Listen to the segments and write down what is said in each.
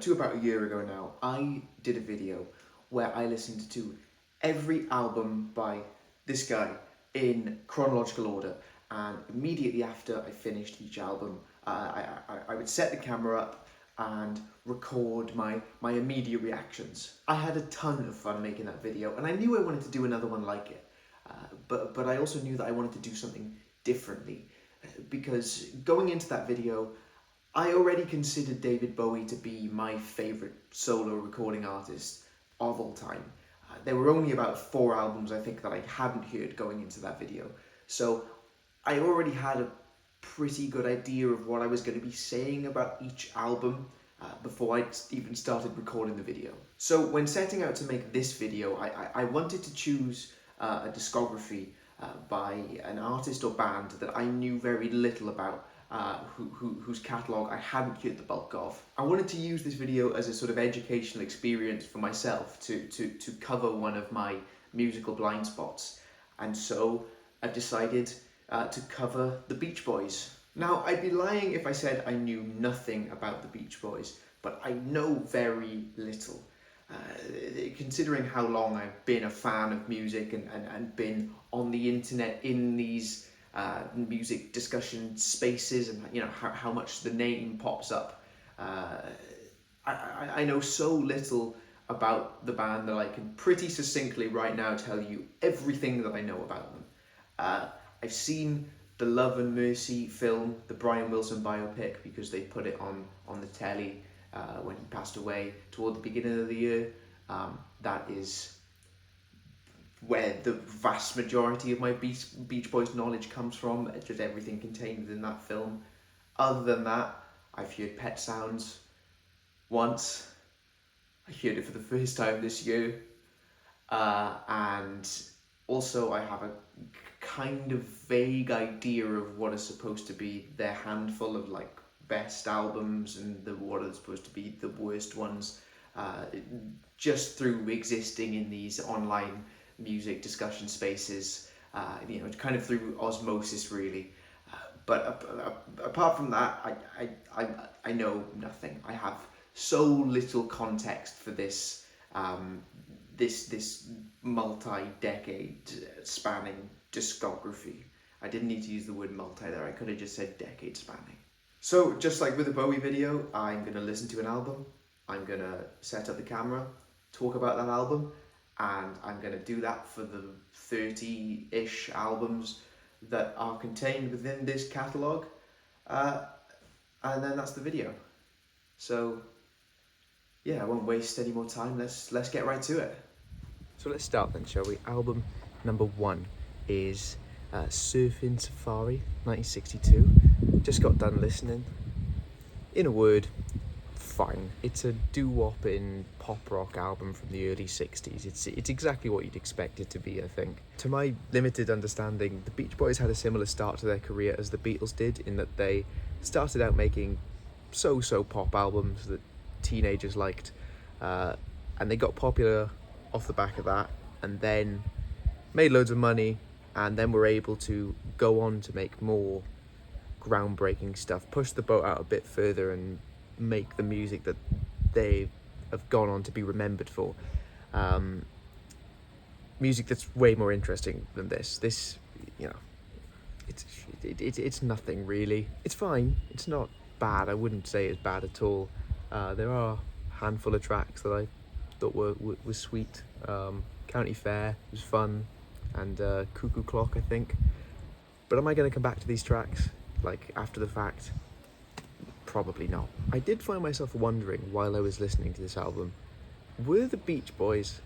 to about a year ago now, I did a video where I listened to every album by this guy in chronological order, and immediately after I finished each album, I would set the camera up and record my immediate reactions. I had a ton of fun making that video, and I knew I wanted to do another one like it, but I also knew that I wanted to do something differently, because going into that video, I already considered David Bowie to be my favourite solo recording artist of all time. There were only about 4 albums I think that I hadn't heard going into that video, so I already had a pretty good idea of what I was going to be saying about each album before I even started recording the video. So when setting out to make this video, I wanted to choose a discography by an artist or band that I knew very little about, whose catalogue I hadn't heard the bulk of. I wanted to use this video as a sort of educational experience for myself to cover one of my musical blind spots, and so I've decided to cover the Beach Boys. Now, I'd be lying if I said I knew nothing about the Beach Boys, but I know very little. Considering how long I've been a fan of music and been on the internet in these music discussion spaces, and you know how much the name pops up, I know so little about the band that I can pretty succinctly right now tell you everything that I know about them. I've seen the Love and Mercy film, the Brian Wilson biopic, because they put it on the telly when he passed away toward the beginning of the year. That is where the vast majority of my Beach Boys knowledge comes from, just everything contained within that film. Other than that, I've heard Pet Sounds once. I heard it for the first time this year. And also I have a kind of vague idea of what is supposed to be their handful of like best albums and what are supposed to be the worst ones, just through existing in these online music discussion spaces, kind of through osmosis really. But apart from that, I know nothing. I have so little context for this this multi-decade spanning discography. I didn't need to use the word multi there. I could have just said decade spanning. So just like with the Bowie video, I'm going to listen to an album, I'm going to set up the camera, talk about that album, and I'm going to do that for the 30-ish albums that are contained within this catalogue, and then that's the video. So yeah, I won't waste any more time, let's get right to it. So let's start then, shall we? Album number 1 is Surfin Safari, 1962. Just got done listening. In a word, fine. It's a doo-wopping pop rock album from the early 60s. It's exactly what you'd expect it to be, I think. To my limited understanding, the Beach Boys had a similar start to their career as the Beatles did, in that they started out making so-so pop albums that teenagers liked, and they got popular off the back of that, and then made loads of money, and then were able to go on to make more groundbreaking stuff, push the boat out a bit further, and make the music that they have gone on to be remembered for. Music that's way more interesting than this. It's nothing really. It's fine. It's not bad. I wouldn't say it's bad at all. There are a handful of tracks that I thought were sweet. County Fair was fun, and Cuckoo Clock, I think. But am I going to come back to these tracks like after the fact? Probably not. I did find myself wondering while I was listening to this album, were the Beach Boys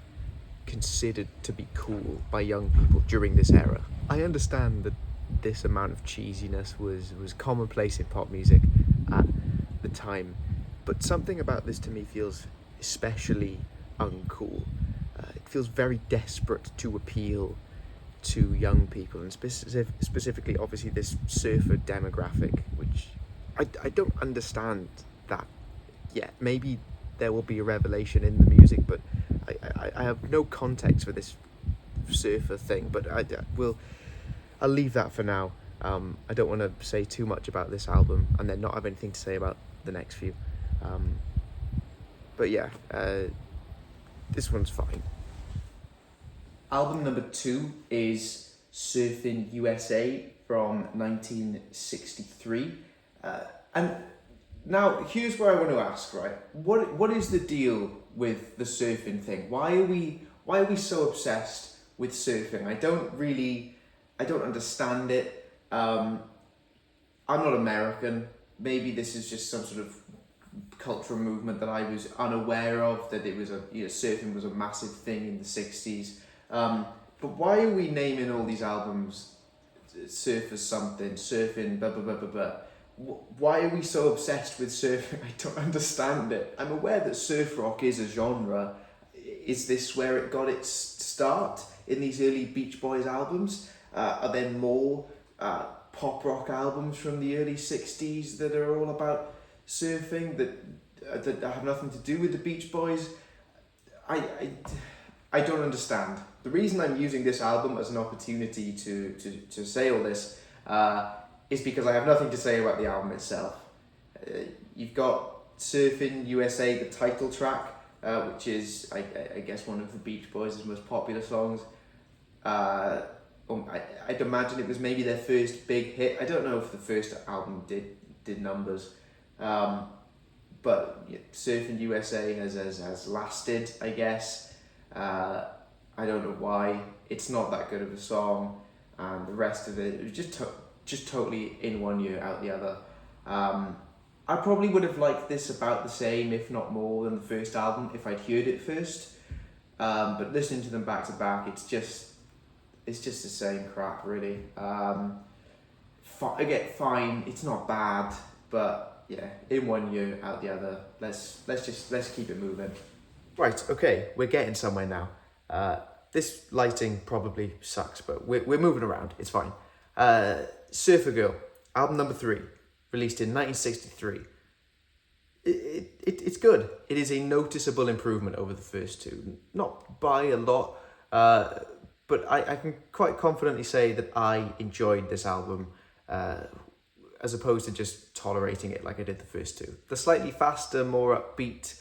considered to be cool by young people during this era? I understand that this amount of cheesiness was commonplace in pop music at the time, but something about this to me feels especially uncool. It feels very desperate to appeal to young people, and specifically obviously this surfer demographic, which I don't understand that yet. Maybe there will be a revelation in the music, but I have no context for this surfer thing, but I'll leave that for now. I don't want to say too much about this album and then not have anything to say about the next few. But yeah, this one's fine. Album number 2 is Surfin USA from 1963. And now here's where I want to ask, right? What is the deal with the surfing thing? Why are we so obsessed with surfing? I don't understand it. I'm not American. Maybe this is just some sort of cultural movement that I was unaware of, that it was surfing was a massive thing in the 60s. But why are we naming all these albums Surfers something, Surfing, blah, blah, blah, blah, blah? Why are we so obsessed with surfing? I don't understand it. I'm aware that surf rock is a genre. Is this where it got its start, in these early Beach Boys albums? Are there more pop rock albums from the early 60s that are all about surfing that have nothing to do with the Beach Boys? I don't understand. The reason I'm using this album as an opportunity to say all this is because I have nothing to say about the album itself. You've got Surfin USA, the title track, which is, I guess, one of the Beach Boys' most popular songs. I'd imagine it was maybe their first big hit. I don't know if the first album did numbers, but yeah, Surfin USA has lasted, I guess. I don't know why. It's not that good of a song, and the rest of it was just totally in one ear, out the other. I probably would have liked this about the same, if not more, than the first album if I'd heard it first. But listening to them back to back, it's just the same crap, really. Again, fine. It's not bad, but yeah, in one ear, out the other. Let's keep it moving. Right. Okay, we're getting somewhere now. This lighting probably sucks, but we're moving around. It's fine. Surfer Girl, album number 3, released in 1963. It's good. It is a noticeable improvement over the first two. Not by a lot, but I can quite confidently say that I enjoyed this album as opposed to just tolerating it like I did the first two. The slightly faster, more upbeat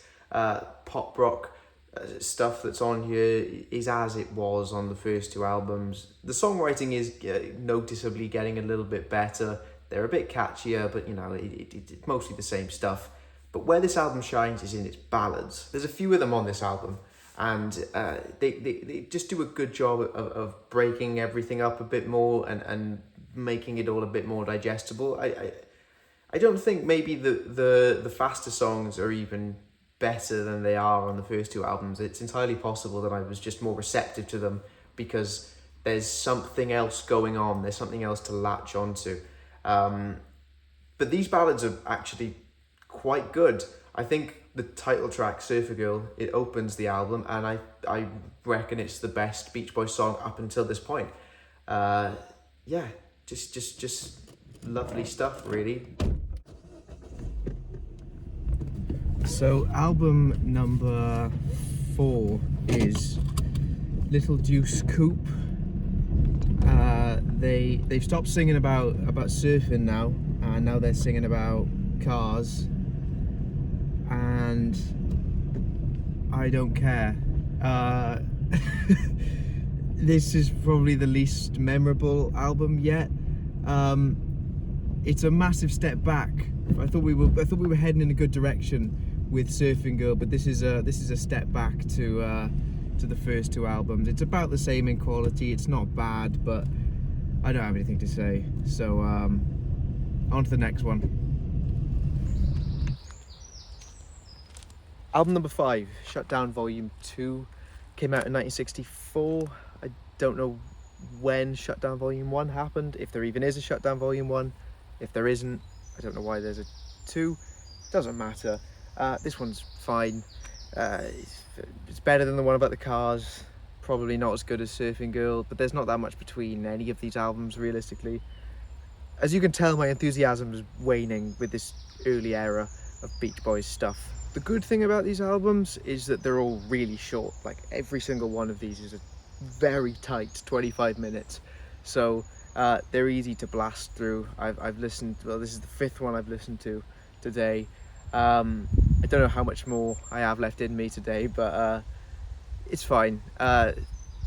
pop rock stuff that's on here is as it was on the first two albums. The songwriting is noticeably getting a little bit better. They're a bit catchier, but it's mostly the same stuff. But where this album shines is in its ballads. There's a few of them on this album, and they just do a good job of breaking everything up a bit more and making it all a bit more digestible. I don't think maybe the faster songs are even better than they are on the first two albums. It's entirely possible that I was just more receptive to them because there's something else going on. There's something else to latch onto. But these ballads are actually quite good. I think the title track, Surfer Girl, it opens the album, and I reckon it's the best Beach Boys song up until this point. Yeah, just lovely stuff, really. So album number 4 is Little Deuce, Coup. They've stopped singing about surfing now, and now they're singing about cars, and I don't care. This is probably the least memorable album yet. It's a massive step back. I thought we were heading in a good direction with Surfing Girl, but this is a step back to the first two albums. It's about the same in quality. It's not bad, but I don't have anything to say. So on to the next one. Album number 5, Shut Down Volume 2, came out in 1964. I don't know when Shut Down Volume 1 happened, if there even is a Shut Down Volume 1. If there isn't, I don't know why there's a 2. Doesn't matter. This one's fine. It's better than the one about the cars. Probably not as good as Surfing Girl, but there's not that much between any of these albums, realistically. As you can tell, my enthusiasm is waning with this early era of Beach Boys stuff. The good thing about these albums is that they're all really short. Like, every single one of these is a very tight 25 minutes. So they're easy to blast through. I've listened, well, this is the 5th one I've listened to today. I don't know how much more I have left in me today, but it's fine.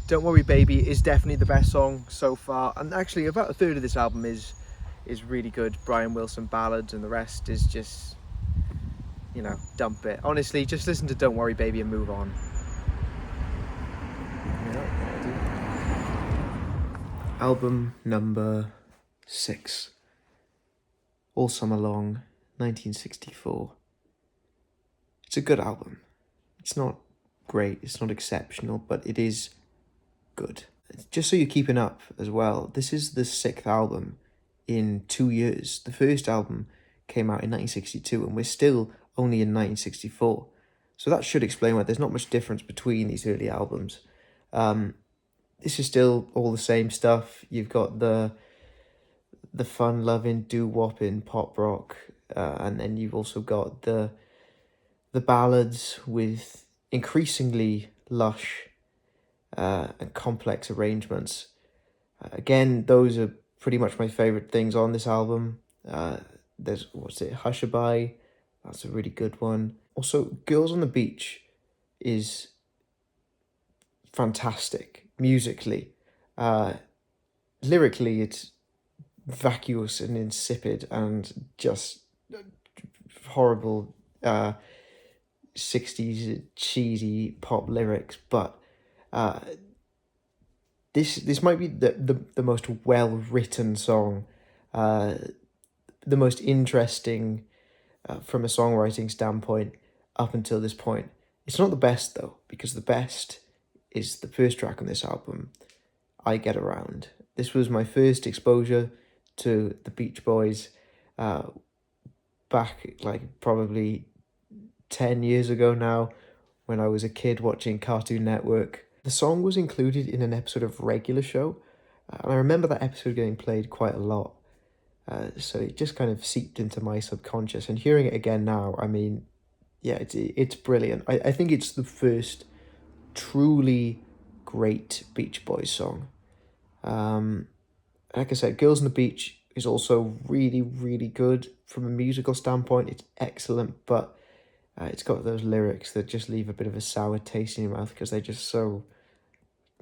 Don't Worry Baby is definitely the best song so far, and actually about a third of this album is really good. Brian Wilson ballads, and the rest is just, you know, dump it. Honestly, just listen to Don't Worry Baby and move on. Album number 6. All Summer Long, 1964. It's a good album. It's not great, it's not exceptional, but it is good. Just so you're keeping up as well, this is the 6th album in 2 years. The first album came out in 1962 and we're still only in 1964. So that should explain why there's not much difference between these early albums. This is still all the same stuff. You've got the fun-loving, doo-wopping pop rock, and then you've also got the ballads with increasingly lush and complex arrangements. Again, those are pretty much my favourite things on this album. There's, Hushabye, that's a really good one. Also, Girls on the Beach is fantastic musically. Lyrically, it's vacuous and insipid and just horrible 60s cheesy pop lyrics, but this might be the most well-written song, the most interesting from a songwriting standpoint up until this point. It's not the best though, because the best is the first track on this album, I Get Around. This was my first exposure to the Beach Boys back like probably 10 years ago now, when I was a kid watching Cartoon Network. The song was included in an episode of Regular Show, and I remember that episode getting played quite a lot. So it just kind of seeped into my subconscious, and hearing it again now, I mean, yeah, it's brilliant. I think it's the first truly great Beach Boys song. Like I said, Girls on the Beach is also really, really good from a musical standpoint. It's excellent, but it's got those lyrics that just leave a bit of a sour taste in your mouth because they're just so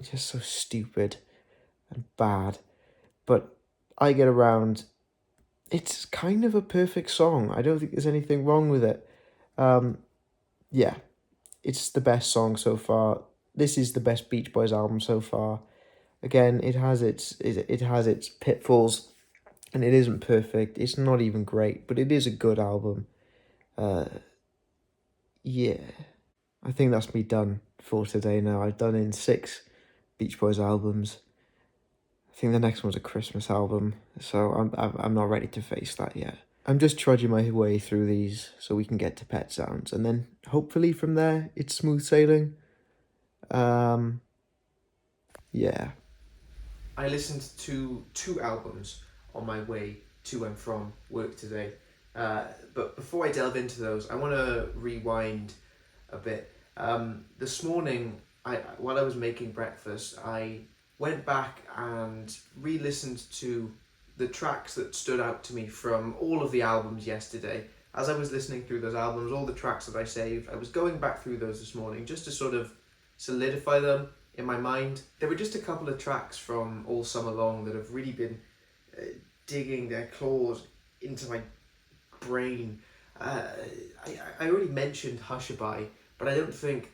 stupid and bad. But I Get Around, it's kind of a perfect song. I don't think there's anything wrong with it. Yeah, it's the best song so far. This is the best Beach Boys album so far. Again, it has its pitfalls, and it isn't perfect. It's not even great, but it is a good album. Yeah, I think that's me done for today now. I've done in 6 Beach Boys albums. I think the next one's a Christmas album, so I'm not ready to face that yet. I'm just trudging my way through these so we can get to Pet Sounds, and then hopefully from there it's smooth sailing. Yeah. I listened to 2 albums on my way to and from work today. But before I delve into those, I want to rewind a bit. This morning, while I was making breakfast, I went back and re-listened to the tracks that stood out to me from all of the albums yesterday. As I was listening through those albums, all the tracks that I saved, I was going back through those this morning just to sort of solidify them in my mind. There were just a couple of tracks from All Summer Long that have really been digging their claws into my brain. I already mentioned Hushabye, but I don't think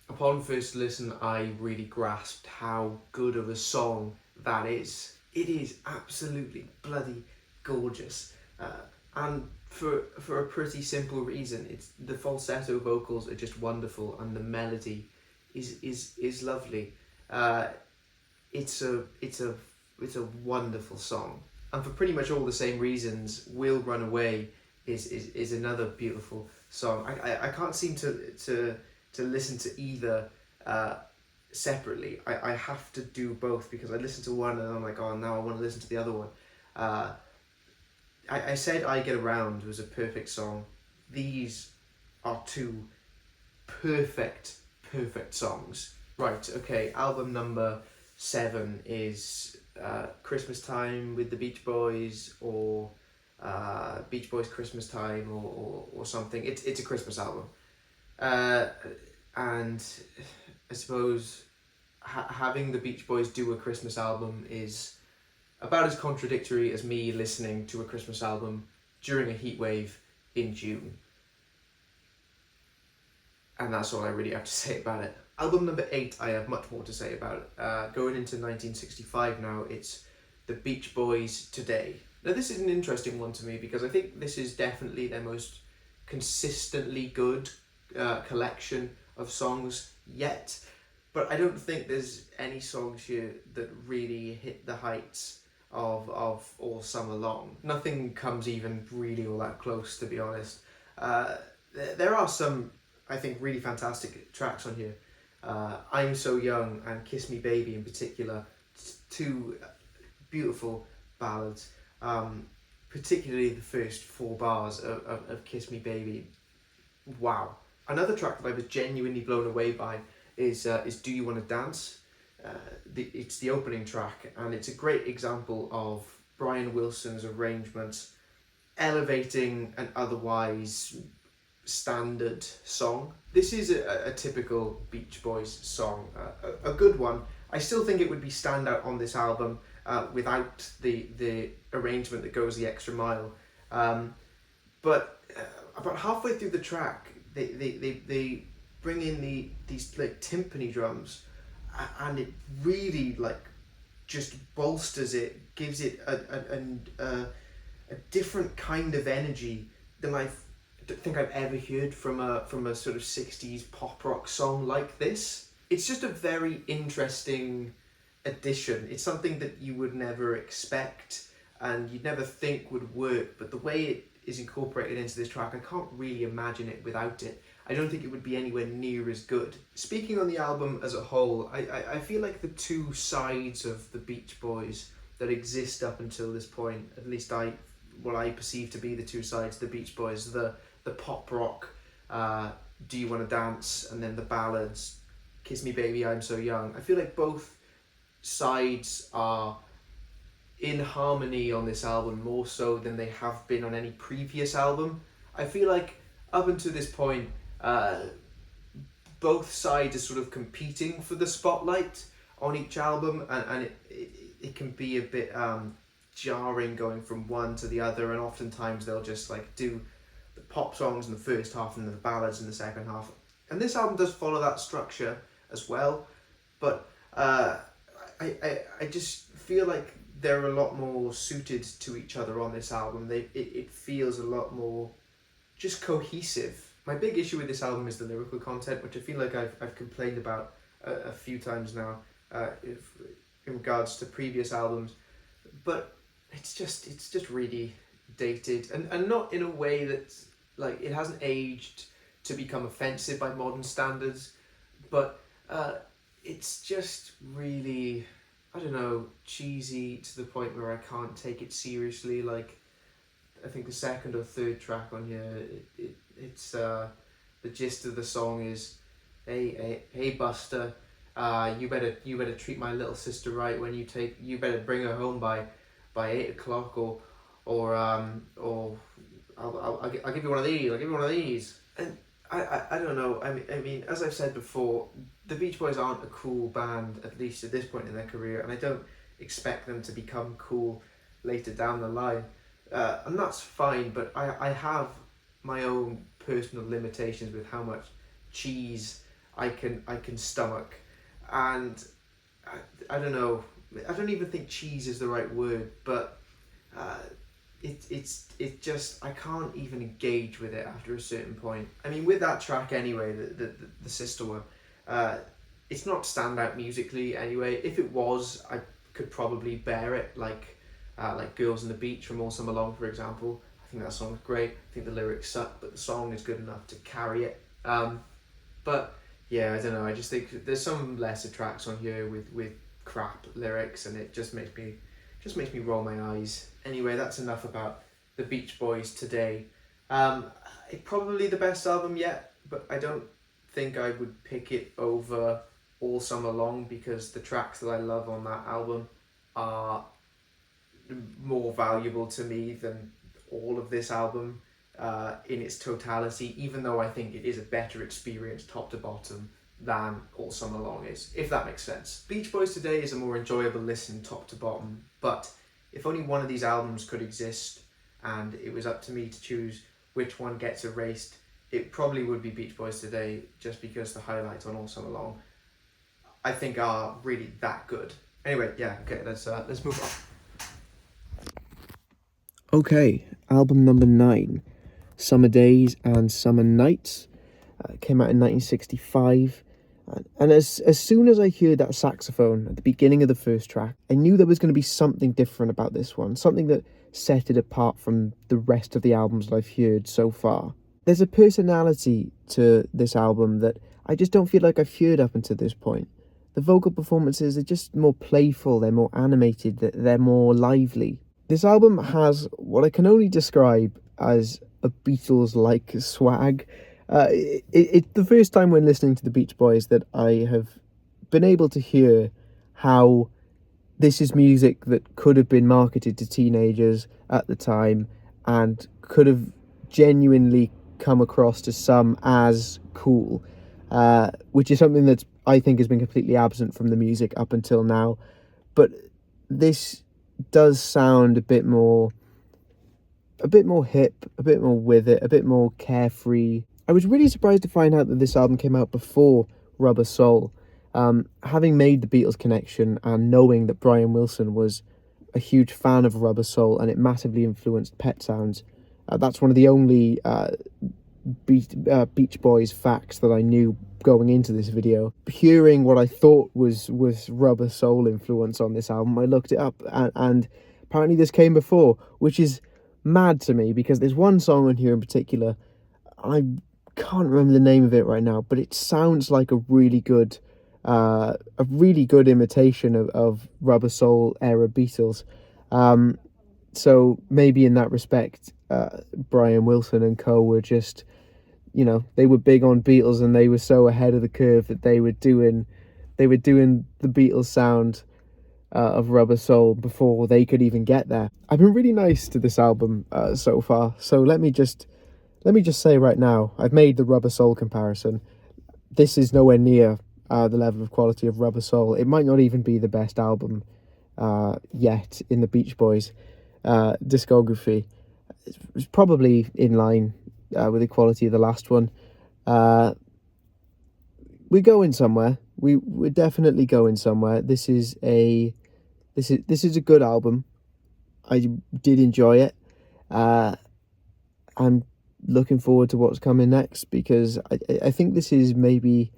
upon first listen I really grasped how good of a song that is. It is absolutely bloody gorgeous, and for a pretty simple reason. It's the falsetto vocals are just wonderful, and the melody is lovely. It's a wonderful song, and for pretty much all the same reasons, We'll Run Away is another beautiful song. I can't seem to listen to either separately. I have to do both, because I listen to one and I'm like, oh, now I want to listen to the other one. I said I Get Around was a perfect song. These are 2 perfect songs. Right, okay, album number 7 is Christmas Time with the Beach Boys, or Beach Boys Christmas Time or something. It's a Christmas album. And I suppose having the Beach Boys do a Christmas album is about as contradictory as me listening to a Christmas album during a heat wave in June. And that's all I really have to say about it. Album number 8, I have much more to say about it. Going into 1965 now, it's the Beach Boys Today. Now this is an interesting one to me because I think this is definitely their most consistently good collection of songs yet, but I don't think there's any songs here that really hit the heights of All Summer Long. Nothing comes even really all that close, to be honest. There are some, I think, really fantastic tracks on here. I'm So Young and Kiss Me Baby in particular, two beautiful ballads. Particularly the first 4 bars of Kiss Me Baby. Wow. Another track that I was genuinely blown away by is Do You Wanna Dance? It's the opening track, and it's a great example of Brian Wilson's arrangements elevating an otherwise standard song. This is a typical Beach Boys song, a good one. I still think it would be standout on this album without the arrangement that goes the extra mile. But about halfway through the track, they bring in these like timpani drums, and it really like just bolsters it, gives it a different kind of energy than I don't think I've ever heard from a sort of 60s pop rock song like this. It's just a very interesting addition. It's something that you would never expect and you'd never think would work, but the way it is incorporated into this track, I can't really imagine it without it. I don't think it would be anywhere near as good. Speaking on the album as a whole, I feel like the two sides of the Beach Boys that exist up until this point, at least what I perceive to be the two sides of the Beach Boys, the pop rock, Do You Wanna Dance, and then the ballads, Kiss Me Baby, I'm So Young. I feel like both sides are in harmony on this album more so than they have been on any previous album. I feel like up until this point, both sides are sort of competing for the spotlight on each album, and it can be a bit jarring going from one to the other, and oftentimes they'll just like do the pop songs in the first half and then the ballads in the second half. And this album does follow that structure as well, but I just feel like they're a lot more suited to each other on this album. It feels a lot more just cohesive. My big issue with this album is the lyrical content, which I feel like I've complained about a few times now in regards to previous albums, but it's just really dated, and not in a way that's like, it hasn't aged to become offensive by modern standards, but it's just really, I don't know, cheesy to the point where I can't take it seriously. Like, I think the second or third track on here, it's the gist of the song is, hey Buster, you better treat my little sister right when you better bring her home by 8 o'clock, or I'll give you one of these. And I don't know. I mean, as I've said before, the Beach Boys aren't a cool band, at least at this point in their career, and I don't expect them to become cool later down the line. And that's fine, but I have my own personal limitations with how much cheese I can stomach, and I don't know. I don't even think cheese is the right word, but it's just, I can't even engage with it after a certain point. I mean, with that track anyway, the sister one, it's not standout musically anyway. If it was, I could probably bear it, like Girls on the Beach from All Summer Long, for example. I think that song is great. I think the lyrics suck, but the song is good enough to carry it. But yeah, I don't know. I just think there's some lesser tracks on here with crap lyrics, and it just makes me roll my eyes. Anyway, that's enough about the Beach Boys Today. It's probably the best album yet, but I don't think I would pick it over All Summer Long, because the tracks that I love on that album are more valuable to me than all of this album in its totality, even though I think it is a better experience top to bottom than All Summer Long is, if that makes sense. Beach Boys Today is a more enjoyable listen top to bottom, but if only one of these albums could exist and it was up to me to choose which one gets erased, it probably would be Beach Boys Today, just because the highlights on All Summer Long I think are really that good. Anyway, yeah, okay, let's move on. Okay, album number 9, Summer Days and Summer Nights, came out in 1965. And as soon as I heard that saxophone at the beginning of the first track, I knew there was going to be something different about this one, something that set it apart from the rest of the albums that I've heard so far. There's a personality to this album that I just don't feel like I've heard up until this point. The vocal performances are just more playful, they're more animated, they're more lively. This album has what I can only describe as a Beatles-like swag. It's the first time when listening to the Beach Boys that I have been able to hear how this is music that could have been marketed to teenagers at the time and could have genuinely come across to some as cool, which is something that I think has been completely absent from the music up until now. But this does sound a bit more hip, a bit more with it, a bit more carefree. I was really surprised to find out that this album came out before Rubber Soul. Having made the Beatles connection and knowing that Brian Wilson was a huge fan of Rubber Soul and it massively influenced Pet Sounds, that's one of the only Beach Boys facts that I knew going into this video. Hearing what I thought was Rubber Soul influence on this album, I looked it up and apparently this came before, which is mad to me because there's one song on here in particular, I can't remember the name of it right now, but it sounds like a really good imitation of Rubber Soul era Beatles. So maybe in that respect, Brian Wilson and co were just, they were big on Beatles and they were so ahead of the curve that they were doing the Beatles sound of Rubber Soul before they could even get there. I've been really nice to this album so far, so let me just say right now, I've made the Rubber Soul comparison. This is nowhere near the level of quality of Rubber Soul. It might not even be the best album yet in the Beach Boys discography. It's probably in line with the quality of the last one. We're going somewhere. We're definitely going somewhere. This is a good album. I did enjoy it. I'm looking forward to what's coming next because I think this is maybe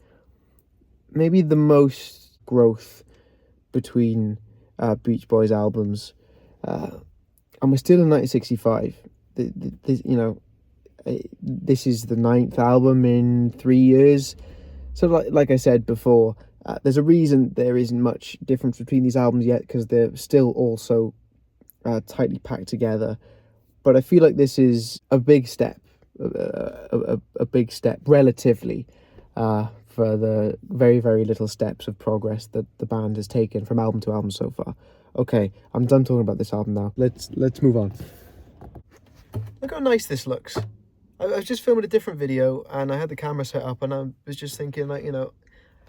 the most growth between Beach Boys albums, and we're still in 1965. This is the 9th album in 3 years. So like I said before, there's a reason there isn't much difference between these albums yet because they're still also tightly packed together. But I feel like this is a big step, a big step relatively, for the very, very little steps of progress that the band has taken from album to album so far. Okay, I'm done talking about this album now. Let's move on. Look how nice this looks. I was just filming a different video and I had the camera set up and I was just thinking, like,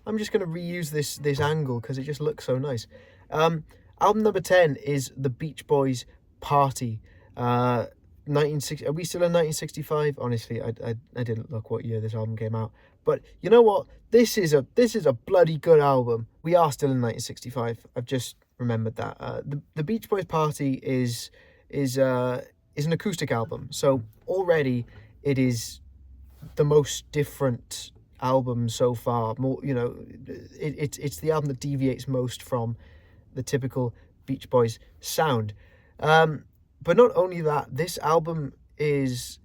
I'm just going to reuse this angle because it just looks so nice. Album number 10 is The Beach Boys Party. 1960. Are we still in 1965? Honestly, I didn't look what year this album came out. But you know what? This is a bloody good album. We are still in 1965. I've just remembered that. The Beach Boys Party is an acoustic album. So already it is the most different album so far. More, it's the album that deviates most from the typical Beach Boys sound. But not only that, this album is,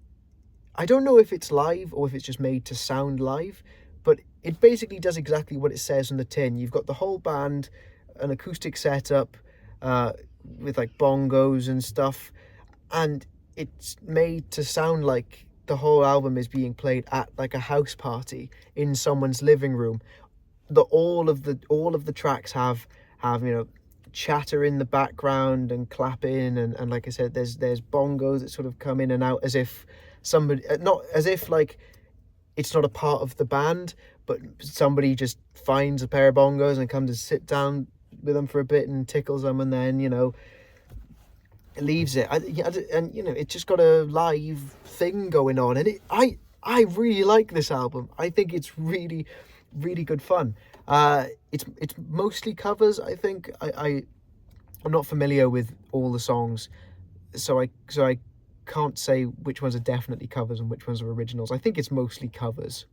I don't know if it's live or if it's just made to sound live, but it basically does exactly what it says on the tin. You've got the whole band, an acoustic setup with like bongos and stuff, and it's made to sound like the whole album is being played at like a house party in someone's living room. All of the tracks have chatter in the background and clapping, and like I said, there's bongos that sort of come in and out as if somebody, not as if like it's not a part of the band, but somebody just finds a pair of bongos and comes to sit down with them for a bit and tickles them, and then, you know, leaves it. And you know, it's just got a live thing going on, and I really like this album. I think it's really, really good fun. It's mostly covers. I think I'm not familiar with all the songs, so I can't say which ones are definitely covers and which ones are originals. I think it's mostly covers.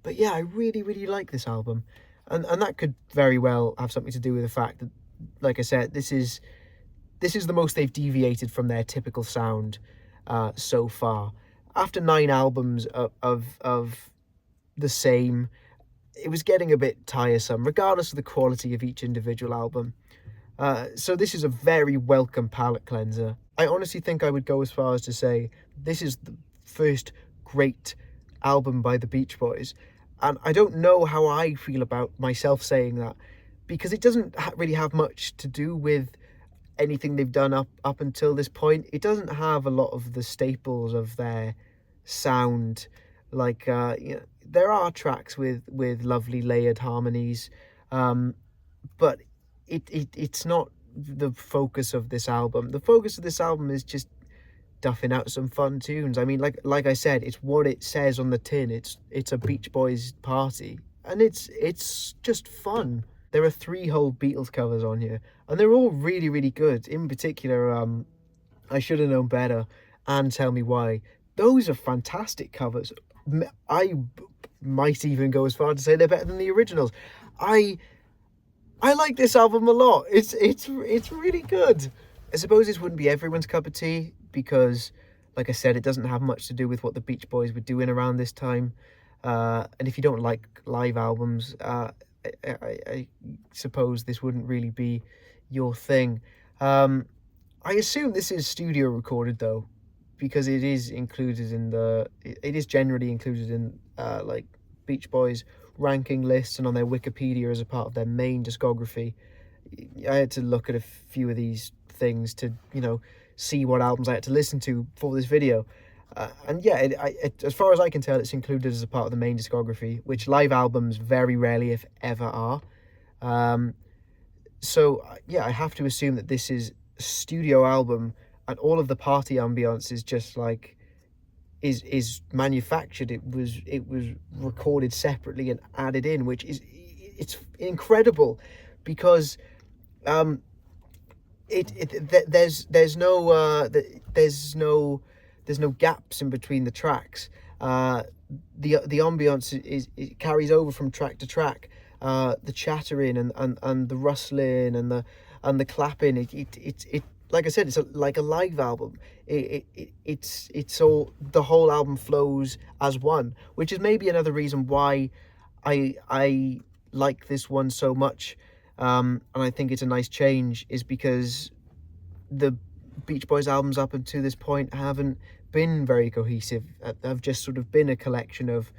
But yeah, I really, really like this album. And that could very well have something to do with the fact that, like I said, this is the most they've deviated from their typical sound so far. After 9 albums of the same, it was getting a bit tiresome, regardless of the quality of each individual album. So this is a very welcome palate cleanser. I honestly think I would go as far as to say this is the first great album by the Beach Boys. And I don't know how I feel about myself saying that, because it doesn't really have much to do with anything they've done up until this point. It doesn't have a lot of the staples of their sound. Like, you know, there are tracks with lovely layered harmonies, but it's not the focus of this album. The focus of this album is just duffing out some fun tunes. I mean, like I said, it's what it says on the tin. It's a Beach Boys party, and it's just fun. There are 3 whole Beatles covers on here, and they're all really, really good. In particular, I Should Have Known Better and Tell Me Why. Those are fantastic covers. I might even go as far to say they're better than the originals. I like this album a lot. It's really good. I suppose this wouldn't be everyone's cup of tea because, like I said, it doesn't have much to do with what the Beach Boys were doing around this time. And if you don't like live albums, I suppose this wouldn't really be your thing. I assume this is studio recorded though, because it is included in it is generally included in like Beach Boys ranking lists and on their Wikipedia as a part of their main discography. I had to look at a few of these things to, you know, see what albums I had to listen to for this video. And yeah, as far as I can tell, it's included as a part of the main discography, which live albums very rarely, if ever, are. So yeah, I have to assume that this is a studio album, and all of the party ambience is just like is manufactured. It was recorded separately and added in, which is it's incredible, because there's no gaps in between the tracks. The ambience it carries over from track to track. The chattering and the rustling and the clapping. It like I said, it's like a live album. It's all, the whole album flows as one, which is maybe another reason why I like this one so much. And I think it's a nice change, is because the Beach Boys albums up until this point haven't been very cohesive. Have just sort of been a collection of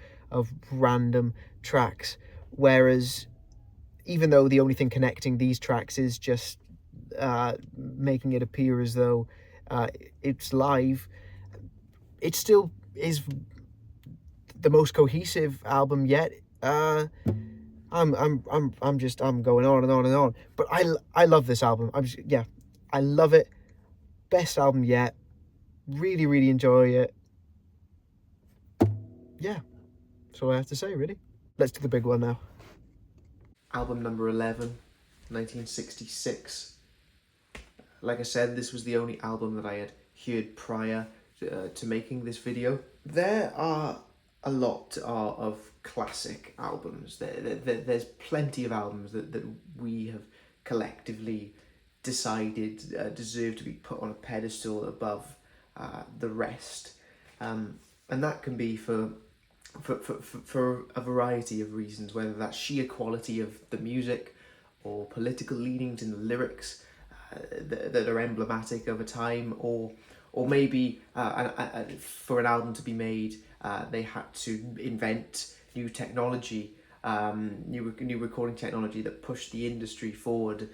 random tracks, whereas even though the only thing connecting these tracks is just making it appear as though it's live, it still is the most cohesive album yet. I'm going on and on and on, but I love this album. I love it. Best album yet. Really, really enjoy it. Yeah, that's all I have to say, really. Let's do the big one now. Album number 11, 1966. Like I said, this was the only album that I had heard prior to making this video. There are a lot of classic albums. There's plenty of albums that we have collectively decided deserve to be put on a pedestal above the rest. And that can be for a variety of reasons, whether that's sheer quality of the music or political leanings in the lyrics that are emblematic of a time, or maybe for an album to be made, they had to invent new technology, new recording technology that pushed the industry forward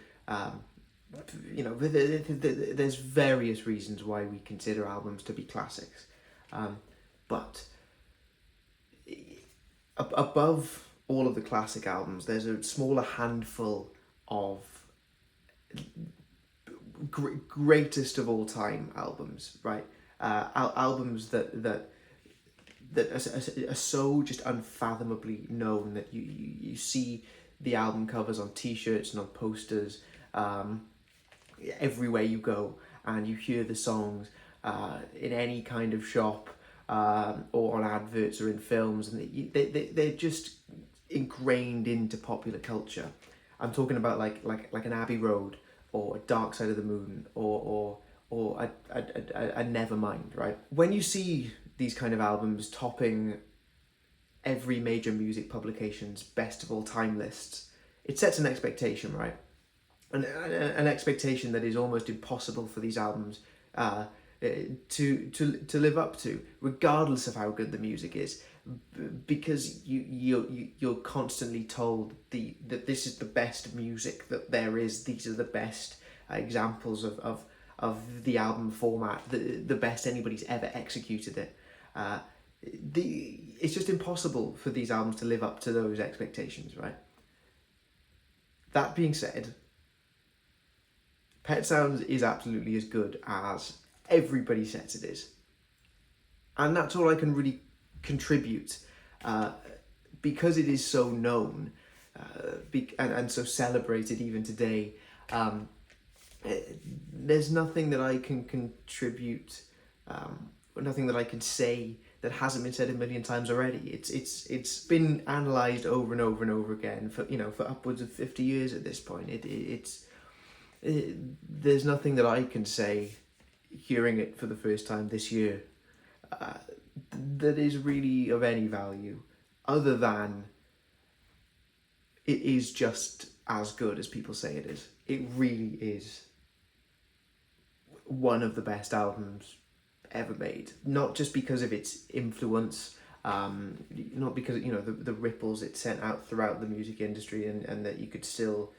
there's various reasons why we consider albums to be classics, but above all of the classic albums, there's a smaller handful of greatest of all time albums, right? Albums that are so just unfathomably known that you see the album covers on T-shirts and on posters, everywhere you go, and you hear the songs in any kind of shop, or on adverts or in films, and they're just ingrained into popular culture. I'm talking about like an Abbey Road, or a Dark Side of the Moon, or a Nevermind, right? When you see these kind of albums topping every major music publication's best of all time lists, it sets an expectation, right? An expectation that is almost impossible for these albums to live up to, regardless of how good the music is, because you're constantly told that this is the best music that there is. These are the best examples of the album format, the best anybody's ever executed it. It's just impossible for these albums to live up to those expectations, right? That being said, Pet Sounds is absolutely as good as everybody says it is. And that's all I can really contribute, because it is so known, and so celebrated even today. There's nothing that I can contribute, nothing that I can say that hasn't been said a million times already. It's been analysed over and over and over again for upwards of 50 years at this point. There's nothing that I can say, hearing it for the first time this year, that is really of any value, other than it is just as good as people say it is. It really is one of the best albums ever made, not just because of its influence, not because the ripples it sent out throughout the music industry, and that you could still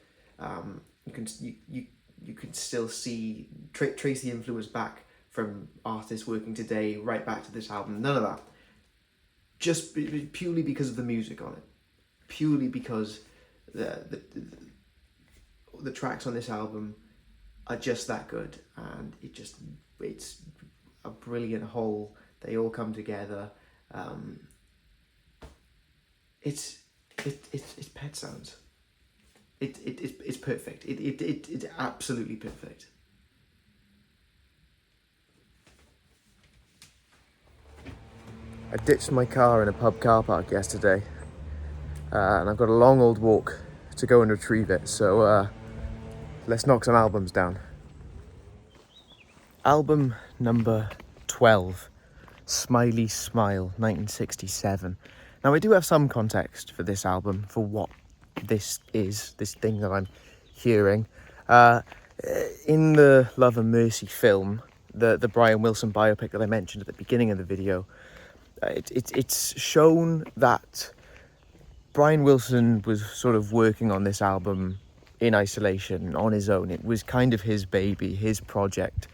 you could still see trace the influence back from artists working today right back to this album. None of that. Just purely because of the music on it, purely because the tracks on this album are just that good, and it's a brilliant whole. They all come together. It's Pet Sounds. It's perfect. It's absolutely perfect. I ditched my car in a pub car park yesterday, and I've got a long old walk to go and retrieve it, so let's knock some albums down. Album number 12, Smiley Smile, 1967. Now, I do have some context for this album, for what this thing that I'm hearing. In the Love and Mercy film, the Brian Wilson biopic that I mentioned at the beginning of the video, it's shown that Brian Wilson was sort of working on this album in isolation, on his own. It was kind of his baby, his project.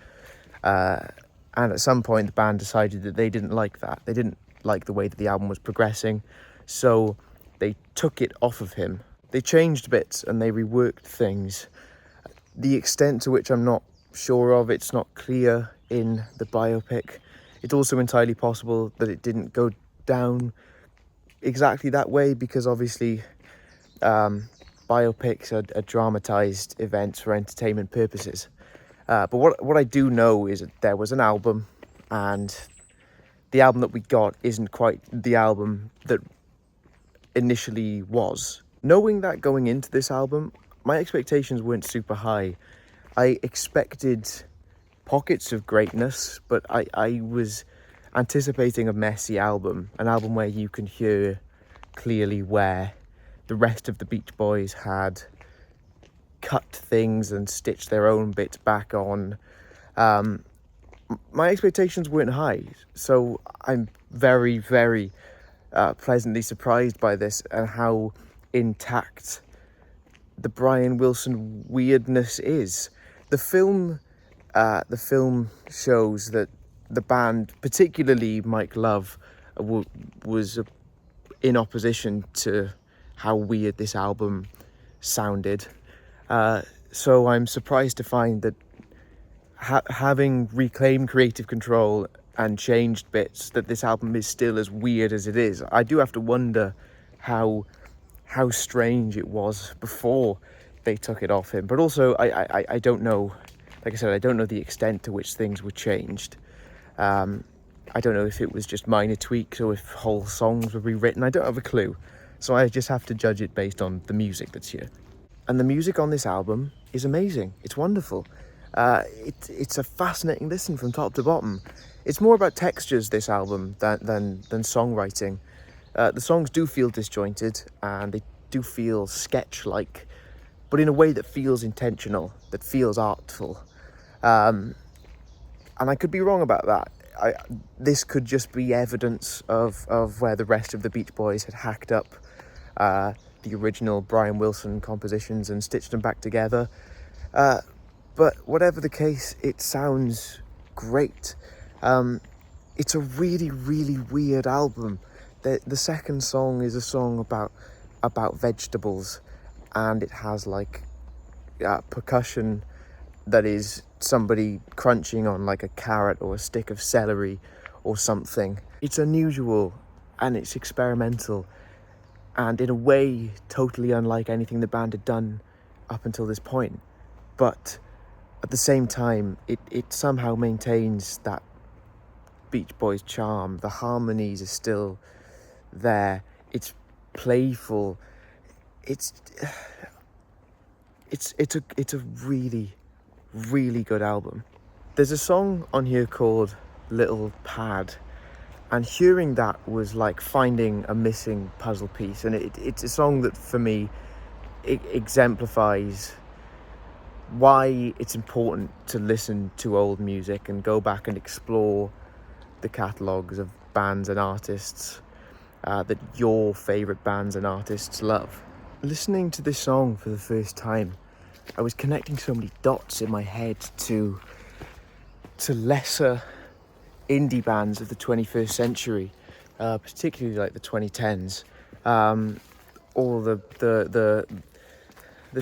And at some point, the band decided that they didn't like that. They didn't like the way that the album was progressing, so they took it off of him. They changed bits and they reworked things. The extent to which I'm not sure of, it's not clear in the biopic. It's also entirely possible that it didn't go down exactly that way, because obviously biopics are dramatized events for entertainment purposes. But what I do know is that there was an album, and the album that we got isn't quite the album that initially was. Knowing that going into this album, my expectations weren't super high. I expected pockets of greatness, but I was anticipating a messy album, an album where you can hear clearly where the rest of the Beach Boys had cut things and stitched their own bits back on. My expectations weren't high, so I'm very, very pleasantly surprised by this, and how intact the Brian Wilson weirdness is. The film shows that the band, particularly Mike Love, was in opposition to how weird this album sounded. So I'm surprised to find that having reclaimed creative control and changed bits, that this album is still as weird as it is. I do have to wonder how strange it was before they took it off him. But also, I don't know, like I said, I don't know the extent to which things were changed. I don't know if it was just minor tweaks or if whole songs were rewritten. I don't have a clue. So I just have to judge it based on the music that's here. And the music on this album is amazing. It's wonderful. It's a fascinating listen from top to bottom. It's more about textures, this album, than songwriting. The songs do feel disjointed and they do feel sketch-like, but in a way that feels intentional, that feels artful. And I could be wrong about that. This could just be evidence of where the rest of the Beach Boys had hacked up the original Brian Wilson compositions and stitched them back together. But whatever the case, it sounds great. It's a really, really weird album. The second song is a song about vegetables, and it has like percussion that is somebody crunching on like a carrot or a stick of celery or something. It's unusual and it's experimental, and in a way totally unlike anything the band had done up until this point. But at the same time, it somehow maintains that Beach Boys charm. The harmonies are still there. It's playful. It's a really, really good album. There's a song on here called Little Pad, and hearing that was like finding a missing puzzle piece, and it's a song that for me it exemplifies why it's important to listen to old music and go back and explore the catalogues of bands and artists that your favourite bands and artists love. Listening to this song for the first time, I was connecting so many dots in my head to lesser indie bands of the 21st century, particularly like the 2010s. All the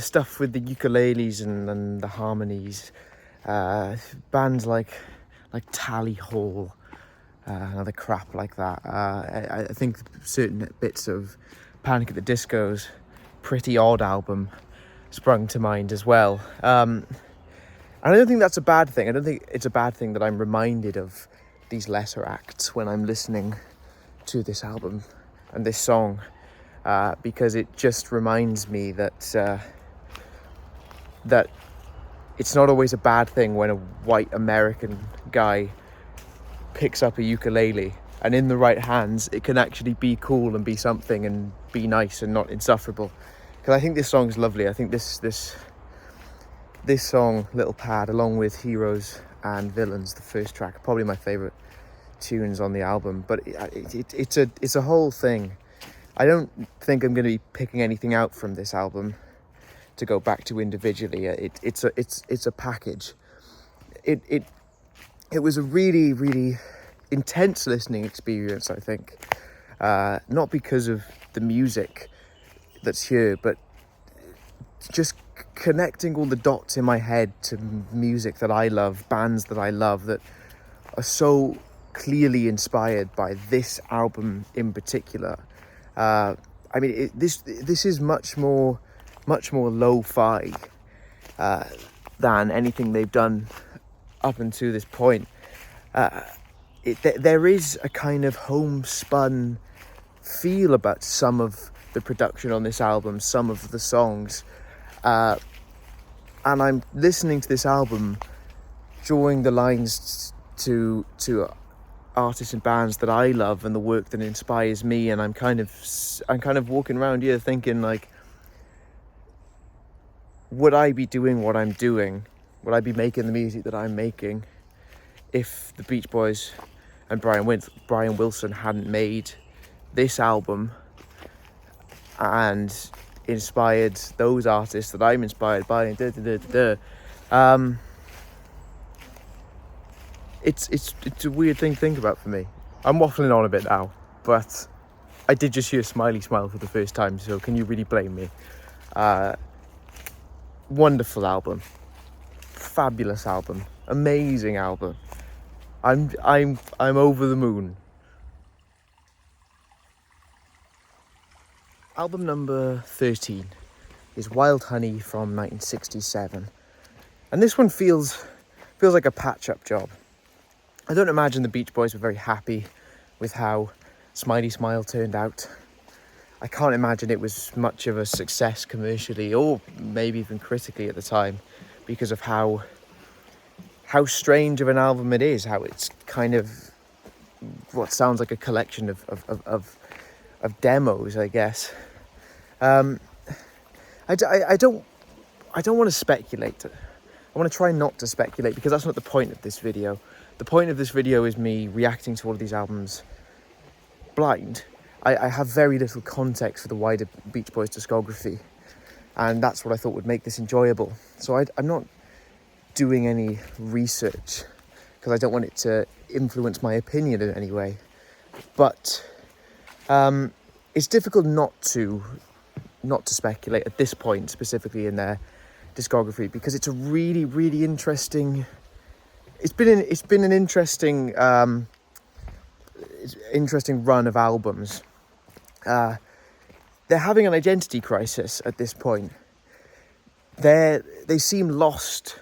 stuff with the ukuleles and the harmonies, bands like Tally Hall, other crap like that. I think certain bits of Panic at the Disco's Pretty Odd album sprung to mind as well. And I don't think that's a bad thing. I don't think it's a bad thing that I'm reminded of these lesser acts when I'm listening to this album and this song, because it just reminds me that it's not always a bad thing when a white American guy picks up a ukulele, and in the right hands it can actually be cool and be something and be nice and not insufferable. Because I think this song's lovely. I think this song, Little Pad, along with Heroes and Villains, the first track, probably my favourite tunes on the album. But it's a whole thing. I don't think I'm going to be picking anything out from this album to go back to individually. It's a package. It was a really, really intense listening experience, I think. Not because of the music that's here, but just connecting all the dots in my head to music that I love, bands that I love, that are so clearly inspired by this album in particular. I mean, this is much more lo-fi than anything they've done up until this point. There is a kind of homespun feel about some of the production on this album, some of the songs, and I'm listening to this album, drawing the lines to artists and bands that I love and the work that inspires me, and I'm kind of walking around here thinking, like, would I be doing what I'm doing? Would I be making the music that I'm making if the Beach Boys and Brian Wilson hadn't made this album and inspired those artists that I'm inspired by? And It's a weird thing to think about for me. I'm waffling on a bit now, but I did just hear Smiley Smile for the first time, so can you really blame me? Wonderful album, fabulous album, amazing album. I'm over the moon. Album number 13 is Wild Honey from 1967, and this one feels like a patch-up job. I don't imagine the Beach Boys were very happy with how Smiley Smile turned out. I can't imagine it was much of a success commercially or maybe even critically at the time, because of how strange of an album it is, how it's kind of what sounds like a collection of demos, I guess. I don't want to speculate. I want to try not to speculate, because that's not the point of this video. The point of this video is me reacting to all of these albums blind. I have very little context for the wider Beach Boys discography, and that's what I thought would make this enjoyable. So I'm not doing any research, because I don't want it to influence my opinion in any way. But it's difficult not to speculate at this point, specifically in their discography, because it's a really, really interesting. It's been an interesting run of albums. They're having an identity crisis at this point. They seem lost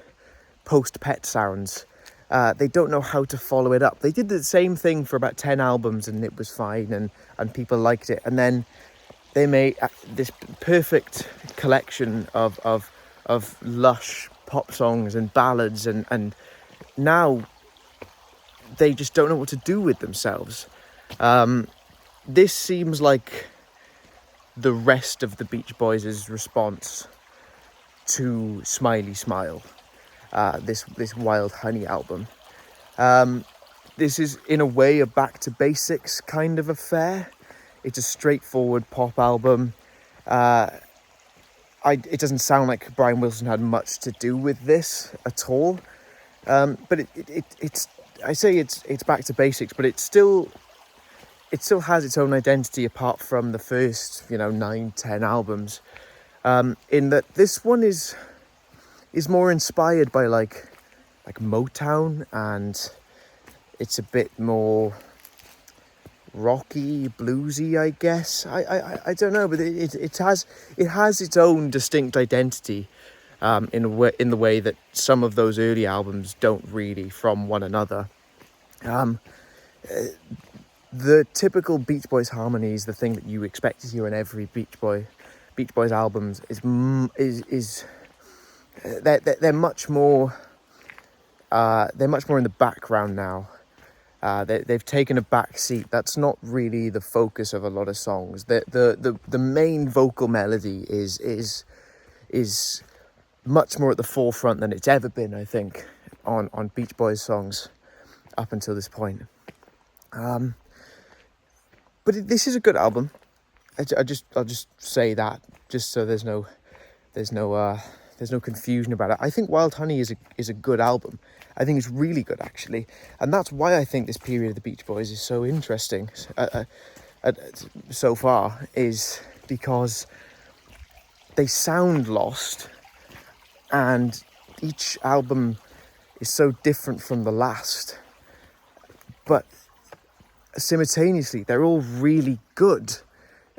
post Pet Sounds. They don't know how to follow it up. They did the same thing for about 10 albums and it was fine, and people liked it. And then they made this perfect collection of lush pop songs and ballads, and now they just don't know what to do with themselves. This seems like the rest of the Beach Boys' response to Smiley Smile, this Wild Honey album. This is, in a way, a back to basics kind of affair. It's a straightforward pop album. It doesn't sound like Brian Wilson had much to do with this at all. But it's I say it's back to basics, but it still has its own identity apart from the first 9-10 albums. In that this one is more inspired by like Motown, and it's a bit more rocky, bluesy, I guess. I don't know, but it has its own distinct identity. In the way that some of those early albums don't really from one another. The typical Beach Boys harmonies, the thing that you expect to hear in every Beach Boys albums, is they're much more in the background now. They've taken a back seat. That's not really the focus of a lot of songs. The main vocal melody is much more at the forefront than it's ever been, I think, on Beach Boys songs up until this point. But this is a good album. I'll just say that, just so there's no confusion about it. I think Wild Honey is a good album. I think it's really good, actually, and that's why I think this period of the Beach Boys is so interesting so far, is because they sound lost. And each album is so different from the last. But simultaneously, they're all really good.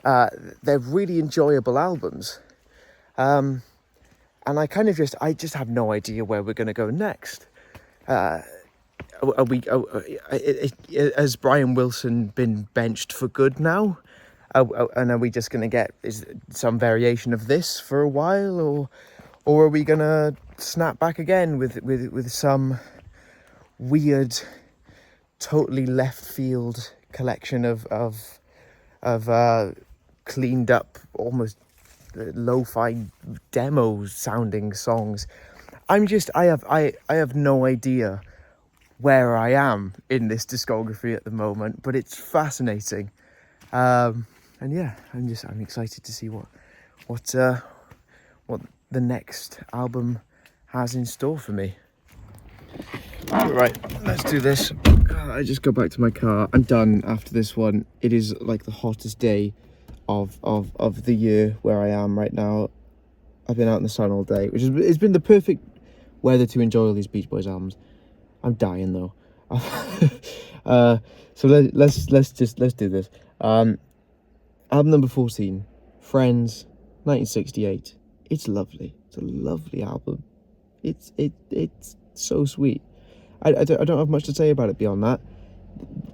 They're really enjoyable albums. And I just have no idea where we're going to go next. Has Brian Wilson been benched for good now? And are we just going to get some variation of this for a while, or are we gonna snap back again with some weird, totally left field collection of cleaned up, almost lo-fi demo sounding songs? I have no idea where I am in this discography at the moment, but it's fascinating. And yeah, I'm excited to see what the next album has in store for me. Right, let's do this. I just got back to my car. I'm done after this one. It is like the hottest day of the year where I am right now. I've been out in the sun all day, it's been the perfect weather to enjoy all these Beach Boys albums. I'm dying though. So let's do this. Album number 14, Friends, 1968. It's lovely. It's a lovely album. It's so sweet. I don't have much to say about it beyond that.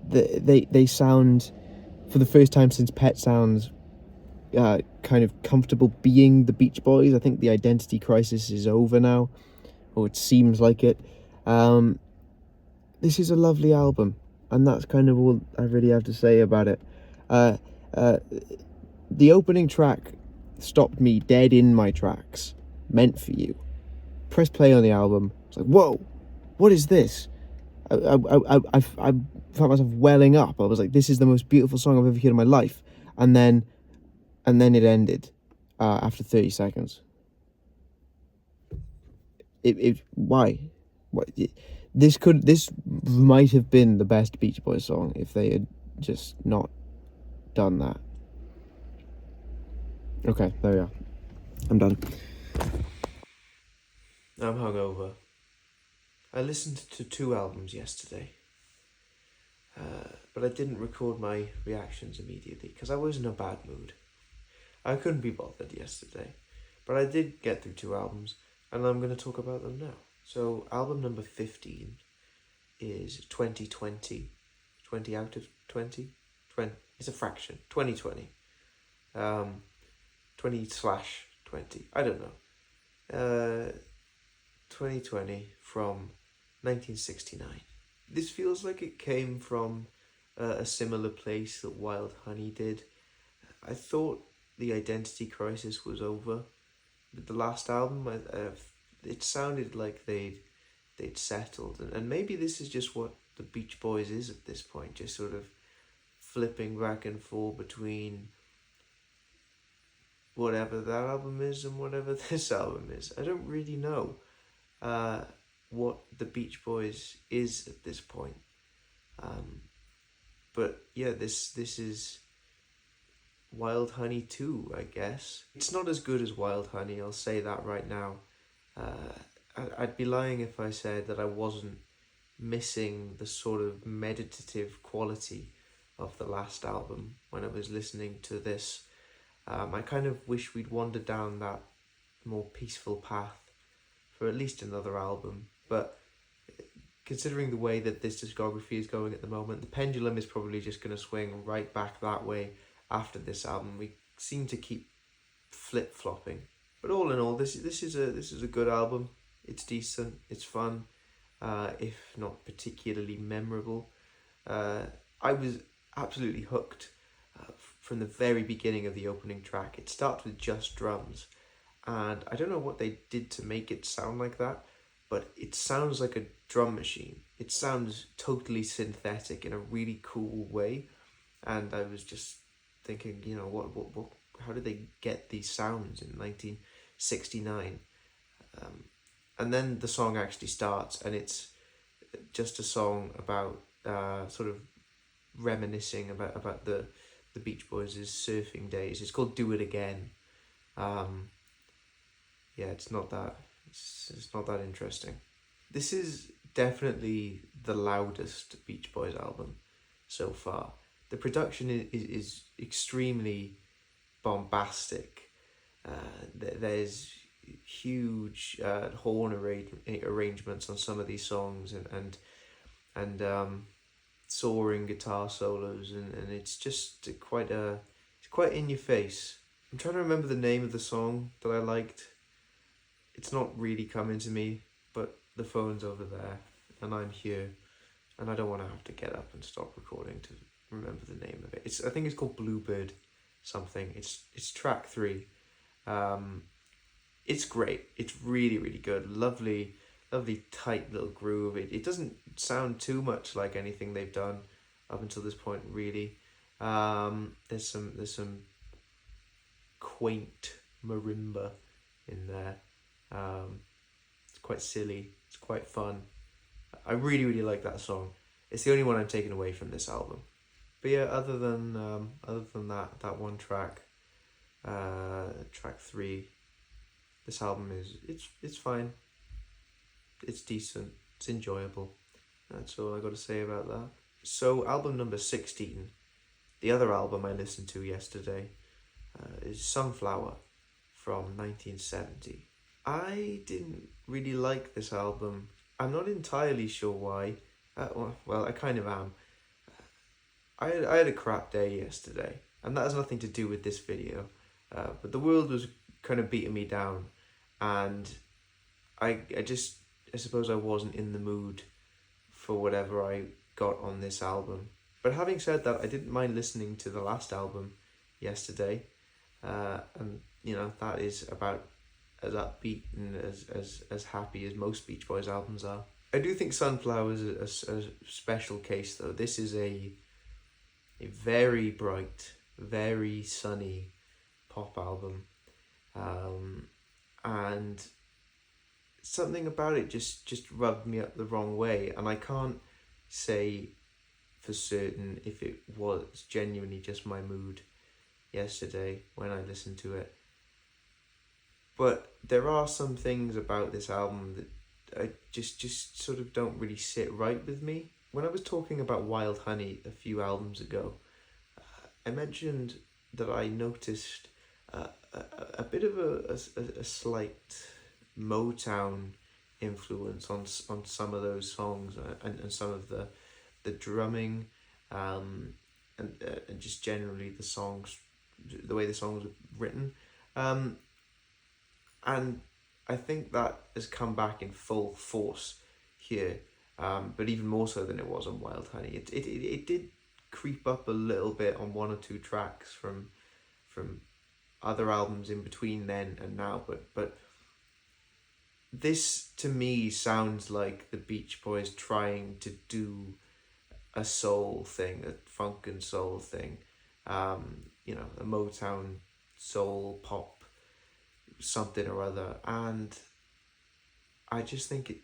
They sound, for the first time since Pet Sounds, kind of comfortable being the Beach Boys. I think the identity crisis is over now, or it seems like it. This is a lovely album, and that's kind of all I really have to say about it. The opening track stopped me dead in my tracks. Meant for You. Press play on the album. It's like, whoa, what is this? I found myself welling up. I was like, this is the most beautiful song I've ever heard in my life. And then it ended after 30 seconds. Why? What? This might have been the best Beach Boys song if they had just not done that. Okay, there we are. I'm done. I'm hungover. I listened to 2 albums yesterday, but I didn't record my reactions immediately because I was in a bad mood. I couldn't be bothered yesterday, but I did get through 2 albums, and I'm going to talk about them now. So, album number 15 is 2020. 20 out of 20? 20. It's a fraction. 2020. 20/20. I don't know. 2020 from 1969. This feels like it came from a similar place that Wild Honey did. I thought the identity crisis was over with the last album. It sounded like they'd settled, and maybe this is just what the Beach Boys is at this point, just sort of flipping back and forth between whatever that album is and whatever this album is. I don't really know what the Beach Boys is at this point. But yeah, this is Wild Honey 2, I guess. It's not as good as Wild Honey, I'll say that right now. I'd be lying if I said that I wasn't missing the sort of meditative quality of the last album when I was listening to this. I kind of wish we'd wandered down that more peaceful path for at least another album, but considering the way that this discography is going at the moment, the pendulum is probably just going to swing right back that way after this album. We seem to keep flip-flopping, but all in all, this is a good album. It's decent, it's fun, if not particularly memorable. I was absolutely hooked from the very beginning of the opening track. It starts with just drums, and I don't know what they did to make it sound like that, but it sounds like a drum machine. It sounds totally synthetic in a really cool way, and I was just thinking, you know, what how did they get these sounds in 1969? And then the song actually starts, and it's just a song about sort of reminiscing about the Beach Boys' surfing days. It's called "Do It Again." Yeah, it's not that interesting. This is definitely the loudest Beach Boys album so far. The production is extremely bombastic. There's huge horn arrangements on some of these songs, and soaring guitar solos, and it's just quite in your face. I'm trying to remember the name of the song that I liked. It's not really coming to me, but the phone's over there, and I'm here, and I don't want to have to get up and stop recording to remember the name of it. I think it's called Bluebird something. It's track 3. It's great. It's really, really good. Lovely tight little groove. It doesn't sound too much like anything they've done up until this point, really. There's some quaint marimba in there. It's quite silly. It's quite fun. I really, really like that song. It's the only one I'm taking away from this album. But yeah, other than that one track, track 3, this album it's fine. It's decent. It's enjoyable. That's all I got to say about that. So album number 16, the other album I listened to yesterday, is Sunflower from 1970. I didn't really like this album. I'm not entirely sure why. Well, I kind of am. I had a crap day yesterday, and that has nothing to do with this video. But the world was kind of beating me down, and I suppose I wasn't in the mood for whatever I got on this album. But having said that, I didn't mind listening to the last album yesterday, and that is about as upbeat and as happy as most Beach Boys albums are. I do think Sunflower is a special case though. This is a very bright, very sunny pop album, and something about it just rubbed me up the wrong way, and I can't say for certain if it was genuinely just my mood yesterday when I listened to it. But there are some things about this album that I just sort of don't really sit right with me. When I was talking about Wild Honey a few albums ago, I mentioned that I noticed a bit of a slight Motown influence on some of those songs, and some of the drumming, and just generally the songs, the way the songs were written, and I think that has come back in full force here, but even more so than it was on Wild Honey. It did creep up a little bit on one or two tracks from other albums in between then and now, but this to me sounds like the Beach Boys trying to do a soul thing, a funk and soul thing, a Motown soul pop something or other, and I just think it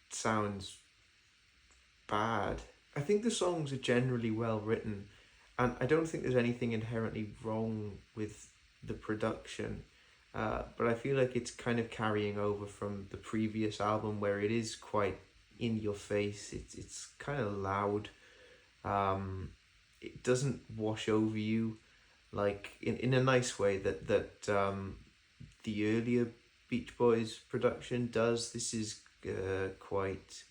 sounds bad. I think the songs are generally well written, and I don't think there's anything inherently wrong with the production, but I feel like it's kind of carrying over from the previous album where it is quite in your face. It's kind of loud. It doesn't wash over you like in a nice way that the earlier Beach Boys production does. This is quite,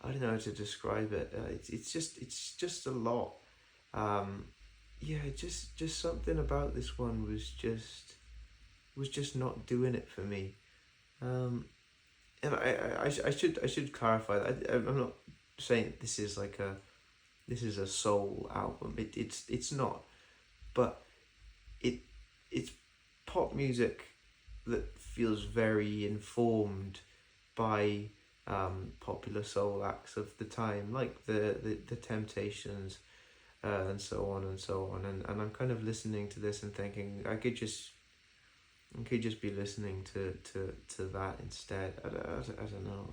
I don't know how to describe it. It's just a lot. Just something about this one was just not doing it for me. And I should clarify that I'm not saying this is a soul album. It's not, but it's pop music that feels very informed by popular soul acts of the time, like the Temptations, and so on and so on. And I'm kind of listening to this and thinking I could just be listening to that instead. I don't know.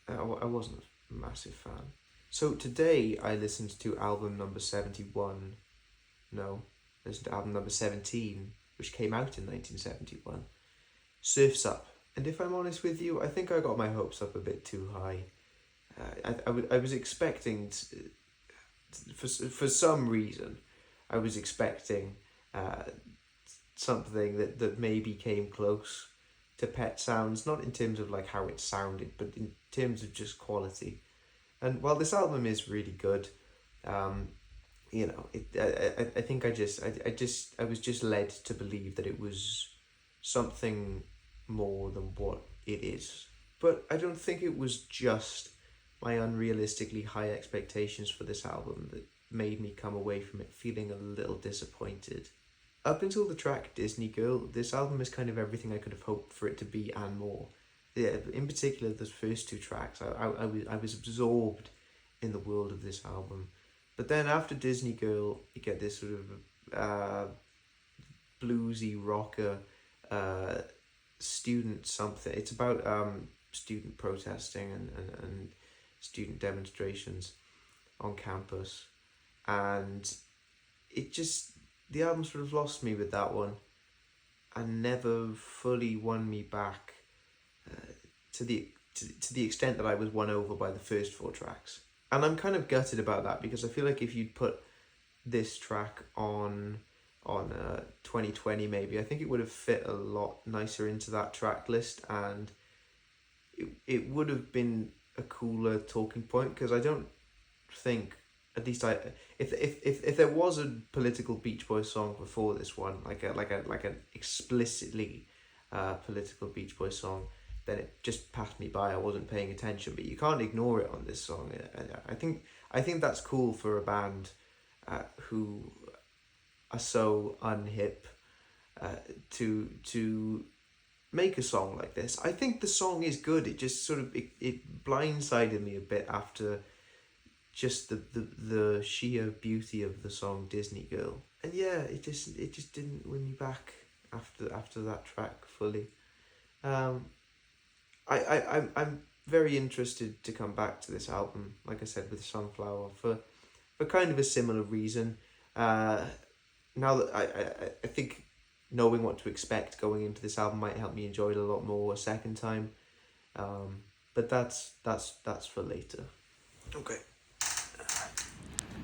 I wasn't a massive fan. So today I listened to album number 71. No, listened to album number 17, which came out in 1971. Surf's Up. And if I'm honest with you, I think I got my hopes up a bit too high. I was expecting, for some reason, I was expecting something that maybe came close to Pet Sounds, not in terms of like how it sounded, but in terms of just quality. And while this album is really good, I think I was just led to believe that it was something more than what it is. But I don't think it was just my unrealistically high expectations for this album that made me come away from it feeling a little disappointed. Up until the track Disney Girl, this album is kind of everything I could have hoped for it to be and more. Yeah, in particular, those first two tracks, I was absorbed in the world of this album. But then after Disney Girl, you get this sort of bluesy rocker student something. It's about student protesting and student demonstrations on campus, and the album sort of lost me with that one, and never fully won me back to the extent that I was won over by the first 4 tracks. And I'm kind of gutted about that, because I feel like if you'd put this track on 2020 maybe, I think it would have fit a lot nicer into that track list, and it would have been a cooler talking point, because I don't think, at least if there was a political Beach Boys song before this one, like an explicitly political Beach Boys song, then it just passed me by. I wasn't paying attention, but you can't ignore it on this song. I think that's cool for a band who are so unhip to make a song like this. I think the song is good. It just sort of it blindsided me a bit after just the sheer beauty of the song Disney Girl. And yeah, it just didn't win me back after that track fully. I'm very interested to come back to this album, like I said, with Sunflower, for kind of a similar reason. Now that I think knowing what to expect going into this album might help me enjoy it a lot more a second time. But that's for later. Okay.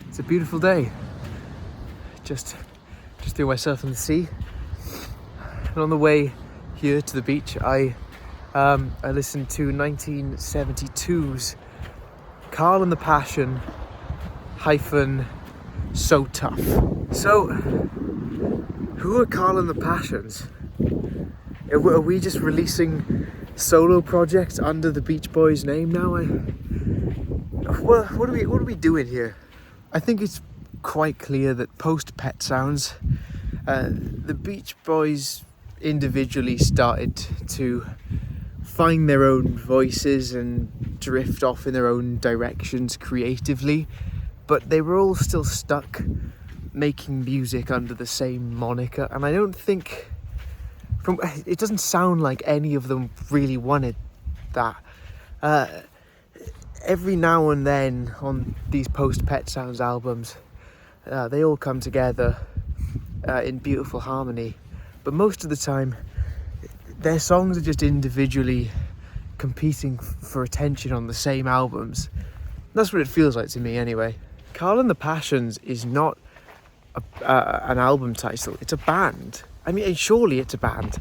It's a beautiful day. Just doing my surf on the sea. And on the way here to the beach, I listened to 1972's Carl and the Passion - So Tough. So, who are Carl and the Passions? Are we just releasing solo projects under the Beach Boys name now? What are we doing here? I think it's quite clear that post Pet Sounds, the Beach Boys individually started to find their own voices and drift off in their own directions creatively, but they were all still stuck making music under the same moniker, and I don't think, it doesn't sound like any of them really wanted that. Every now and then on these post Pet Sounds albums, they all come together in beautiful harmony, but most of the time their songs are just individually competing for attention on the same albums. That's what it feels like to me anyway. Carl and the Passions is not an album title, it's a band. I mean, surely it's a band.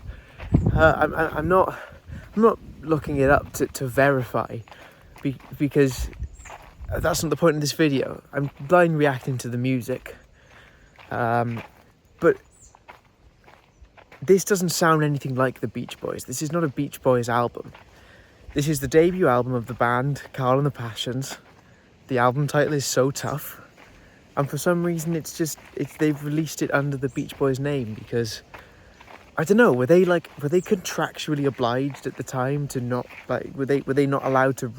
I'm not looking it up to verify, because that's not the point of this video. I'm blind reacting to the music. But this doesn't sound anything like the Beach Boys. This is not a Beach Boys album. This is the debut album of the band, Carl and the Passions. The album title is So Tough. And for some reason they've released it under the Beach Boys name, because I don't know, were they contractually obliged at the time to not, were they not allowed to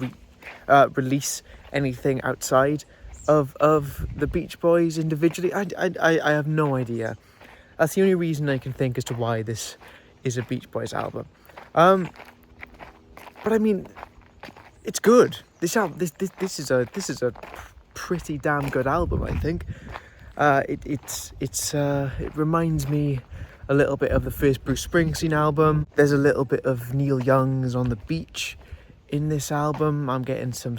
release anything outside of the Beach Boys individually? I have no idea. That's the only reason I can think as to why this is a Beach Boys album. But I mean, it's good. This is a pretty damn good album, I think. It reminds me a little bit of the first Bruce Springsteen album. There's a little bit of Neil Young's On the Beach in this album. I'm getting some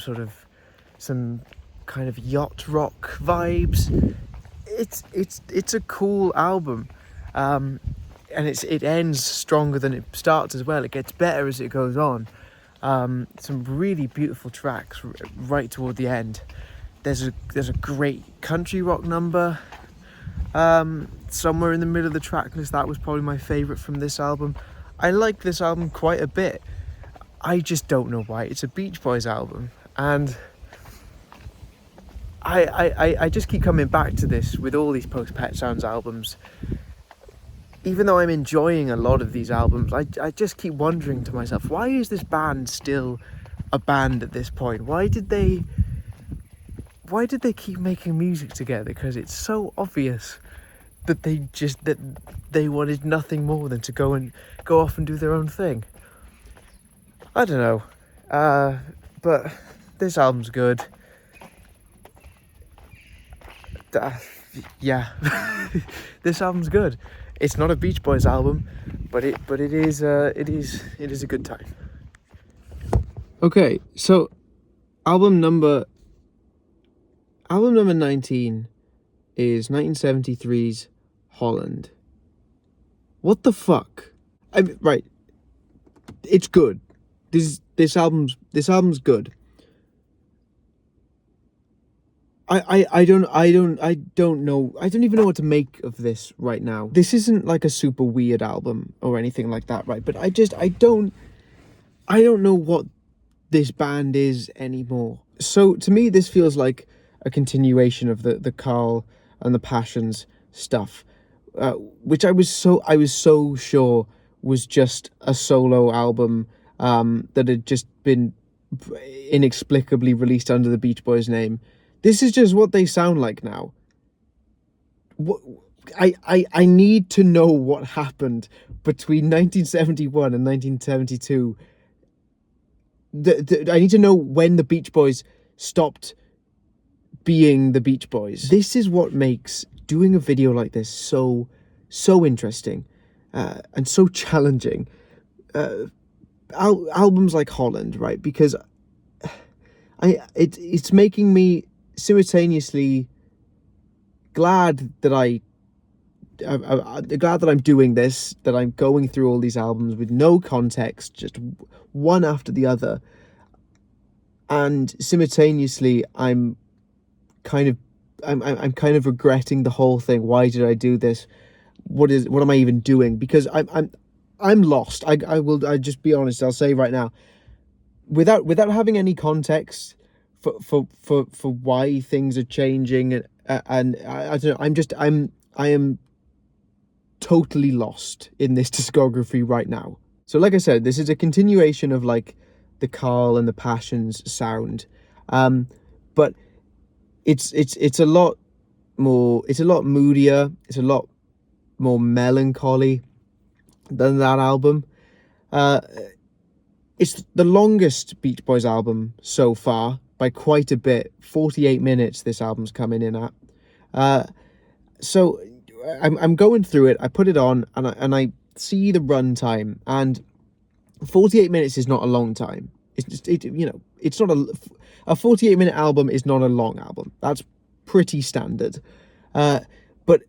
kind of yacht rock vibes. It's a cool album, and it ends stronger than it starts as well. It gets better as it goes on. Some really beautiful tracks right toward the end. There's a great country rock number somewhere in the middle of the track list. That was probably my favourite from this album. I like this album quite a bit. I just don't know why. It's a Beach Boys album, and I just keep coming back to this with all these post Pet Sounds albums. Even though I'm enjoying a lot of these albums, I just keep wondering to myself, why is this band still a band at this point? Why did they keep making music together? Because it's so obvious that they wanted nothing more than to go off and do their own thing. I don't know, but this album's good. Yeah, this album's good. It's not a Beach Boys album, but it is a good time. Okay, so album number 19 is 1973's Holland. What the fuck? Right, it's good. This album's good. I don't know. I don't even know what to make of this right now. This isn't like a super weird album or anything like that, right? But I don't know what this band is anymore. So to me, this feels like a continuation of the Carl and the Passions stuff, which I was so sure was just a solo album that had just been inexplicably released under the Beach Boys name. This is just what they sound like now. I need to know what happened between 1971 and 1972. I need to know when the Beach Boys stopped being the Beach Boys. This is what makes doing a video like this so interesting and so challenging. Albums like Holland, right? Because it's making me simultaneously glad that I'm doing this, that I'm going through all these albums with no context, just one after the other, and simultaneously I'm kind of regretting the whole thing. Why did I do this? What am I even doing? Because I'm lost. I just be honest. I'll say right now, without having any context for why things are changing, and I don't know, I am totally lost in this discography right now. So like I said, this is a continuation of like the Carl and the Passions sound, but it's a lot more, it's a lot moodier, it's a lot more melancholy than that album. It's the longest Beach Boys album so far by quite a bit. 48 minutes this album's coming in at. So I'm going through it. I put it on and I see the runtime, and 48 minutes is not a long time. It's not a 48-minute album is not a long album. That's pretty standard. But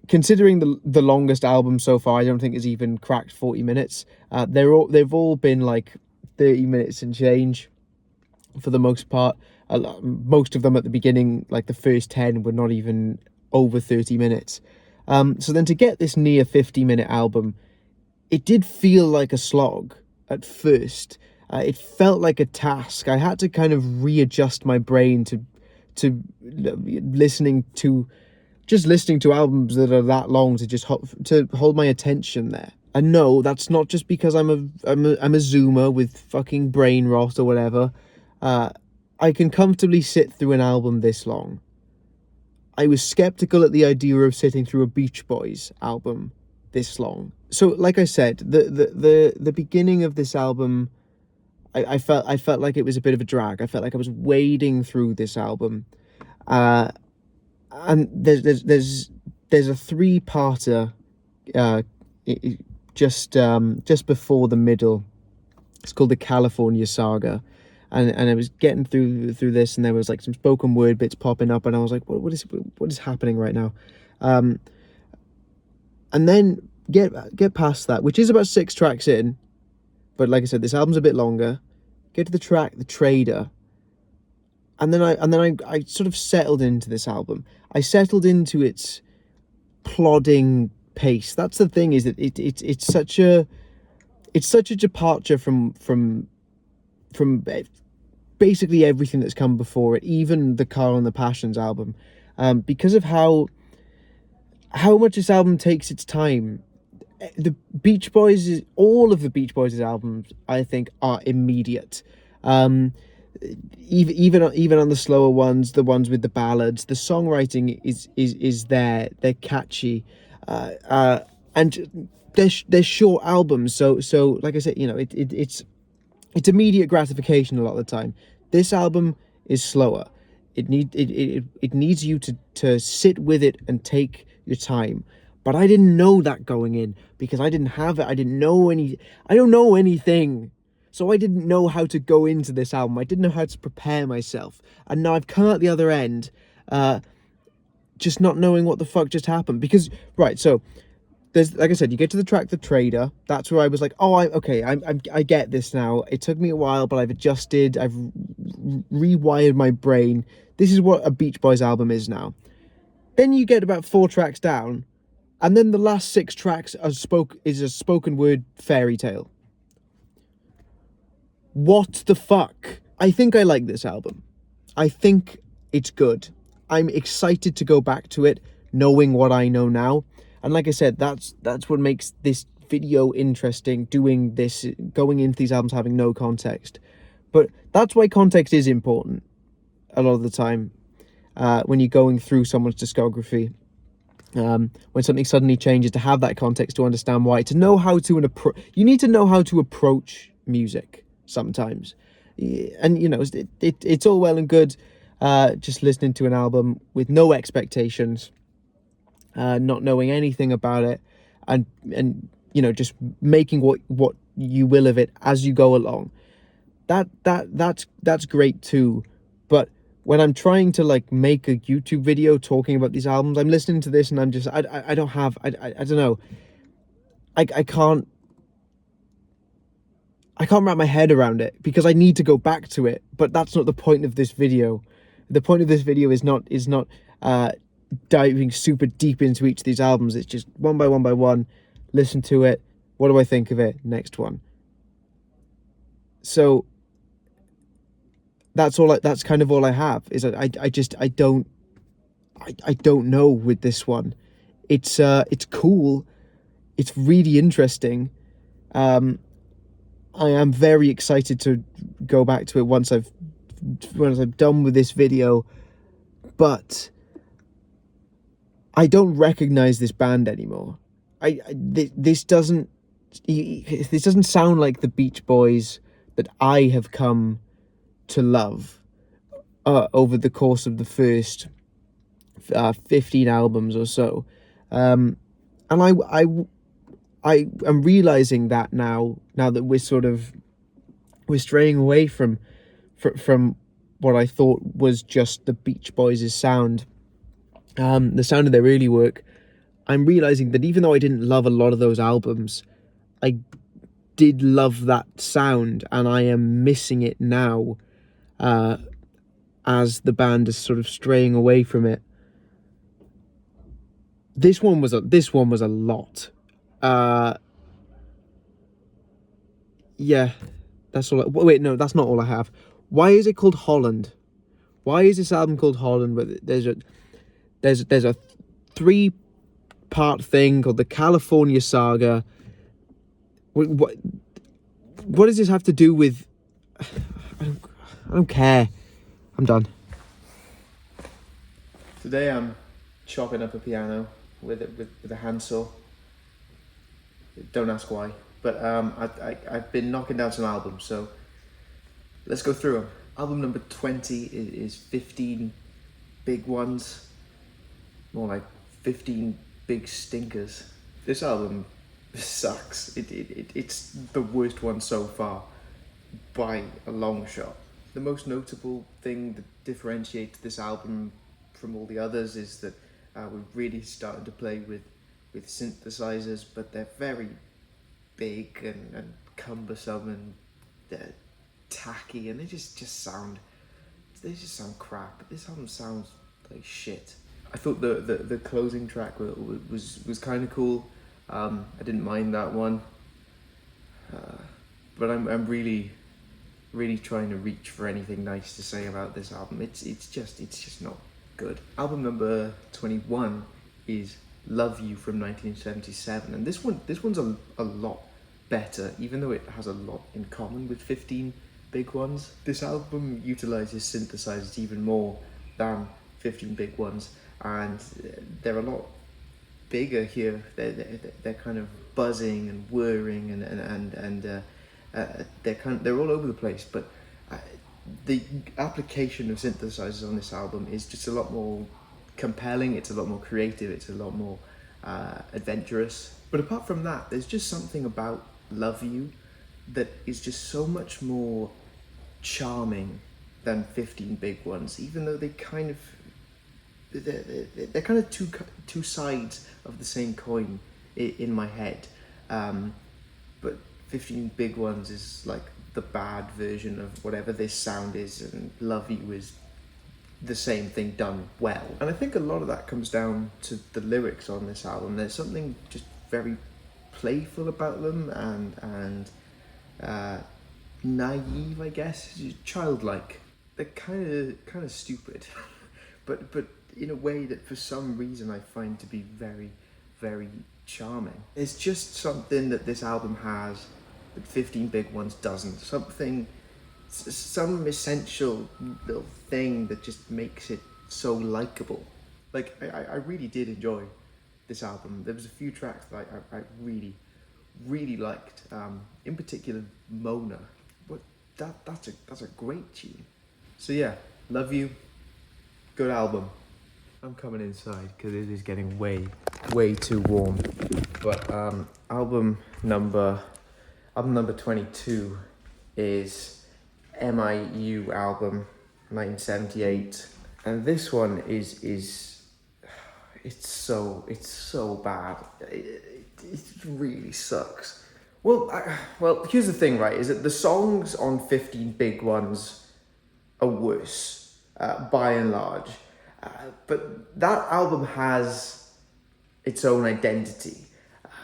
considering the longest album so far, I don't think it's even cracked 40 minutes. They've all been like 30 minutes and change for the most part. Most of them at the beginning, like the first 10, were not even over 30 minutes. So then to get this near 50-minute album, it did feel like a slog at first. It felt like a task. I had to kind of readjust my brain to listening to albums that are that long to hold my attention there. And no, that's not just because I'm a zoomer with fucking brain rot or whatever. I can comfortably sit through an album this long. I was skeptical at the idea of sitting through a Beach Boys album this long. So, like I said, the beginning of this album, I felt like it was a bit of a drag. I felt like I was wading through this album, and there's a 3-parter, just before the middle. It's called the California Saga. And I was getting through this, and there was like some spoken word bits popping up, and I was like, what is happening right now? And then get past that, which is about 6 tracks in, but like I said, this album's a bit longer. Get to the track The Trader, and then I sort of settled into this album. I settled into its plodding pace. That's the thing, is that it's such a departure from basically everything that's come before it, even the Carl and the Passions album, because of how much this album takes its time. The Beach Boys, all of the Beach Boys' albums, I think, are immediate. even on the slower ones, the ones with the ballads, the songwriting is there. They're catchy, and they're short albums. So like I said, it's immediate gratification a lot of the time. This album is slower. It needs you to sit with it and take your time. But I didn't know that going in because I didn't have it. I don't know anything. So I didn't know how to go into this album. I didn't know how to prepare myself. And now I've come out the other end, just not knowing what the fuck just happened. Because, right, so there's, like I said, you get to the track The Trader. That's where I was like, oh, I get this now. It took me a while, but I've adjusted. I've rewired my brain. This is what a Beach Boys album is now. Then you get about 4 tracks down, and then the last 6 tracks is a spoken word fairy tale. What the fuck? I think I like this album. I think it's good. I'm excited to go back to it, knowing what I know now. And like I said, that's what makes this video interesting, doing this, going into these albums having no context. But that's why context is important a lot of the time, when you're going through someone's discography. When something suddenly changes, to have that context to understand why, to know how to you need to know how to approach music sometimes. And it's all well and good just listening to an album with no expectations, not knowing anything about it, and just making what you will of it as you go along. That's great too. But when I'm trying to like make a YouTube video talking about these albums, I'm listening to this and I'm just I don't know. I can't wrap my head around it because I need to go back to it. But that's not the point of this video. The point of this video is not diving super deep into each of these albums. It's just one by one, listen to it. What do I think of it? Next one. So that's kind of all I have. Is I don't know with this one. It's cool. It's really interesting. I am very excited to go back to it once I'm done with this video, but I don't recognize this band anymore. This doesn't sound like the Beach Boys that I have come to love over the course of the first 15 albums or so, and I am realizing that now that we're straying away from what I thought was just the Beach Boys' sound, the sound of their early work. I'm realizing that even though I didn't love a lot of those albums, I did love that sound, and I am missing it now, as the band is sort of straying away from it. This one was a lot. Yeah, that's all. Wait, no, that's not all I have. Why is it called Holland? Why is this album called Holland? But there's a 3-part thing called the California Saga. What does this have to do with? I don't care. I'm done. Today I'm chopping up a piano with a handsaw. Don't ask why, but I've been knocking down some albums, so let's go through them. Album number 20 is 15 big ones, more like 15 big stinkers. This album sucks. It's the worst one so far by a long shot. The most notable thing that differentiates this album from all the others is that we're really starting to play with synthesizers, but they're very big and cumbersome, and they're tacky, and they just sound crap. This album sounds like shit. I thought the closing track was kind of cool. I didn't mind that one, but I'm really trying to reach for anything nice to say about this album. It's just not good. Album number 21 is Love You from 1977, and this one's a lot better, even though it has a lot in common with 15 Big Ones. This album utilizes synthesizers even more than 15 Big Ones, and they're a lot bigger here. They're kind of buzzing and whirring, and they're all over the place. But the application of synthesizers on this album is just a lot more compelling. It's a lot more creative. It's a lot more adventurous. But apart from that, there's just something about Love You that is just so much more charming than 15 Big Ones, even though they're kind of two sides of the same coin in my head. But 15 Big Ones is like the bad version of whatever this sound is, and Love You is the same thing done well. And I think a lot of that comes down to the lyrics on this album. There's something just very playful about them, and naive, I guess, childlike. They're kind of stupid, but in a way that for some reason I find to be very, very charming. It's just something that this album has that 15 Big Ones doesn't. Some essential little thing that just makes it so likable. Like, I really did enjoy this album. There was a few tracks that I really, really liked. In particular, Mona. But that's a great tune. So yeah, Love You. Good album. I'm coming inside because it is getting way too warm. But album number 22 is M.I.U Album, 1978, and this one is it's so bad. It really sucks. Well, here's the thing, right? Is that the songs on 15 Big Ones are worse by and large. But that album has its own identity.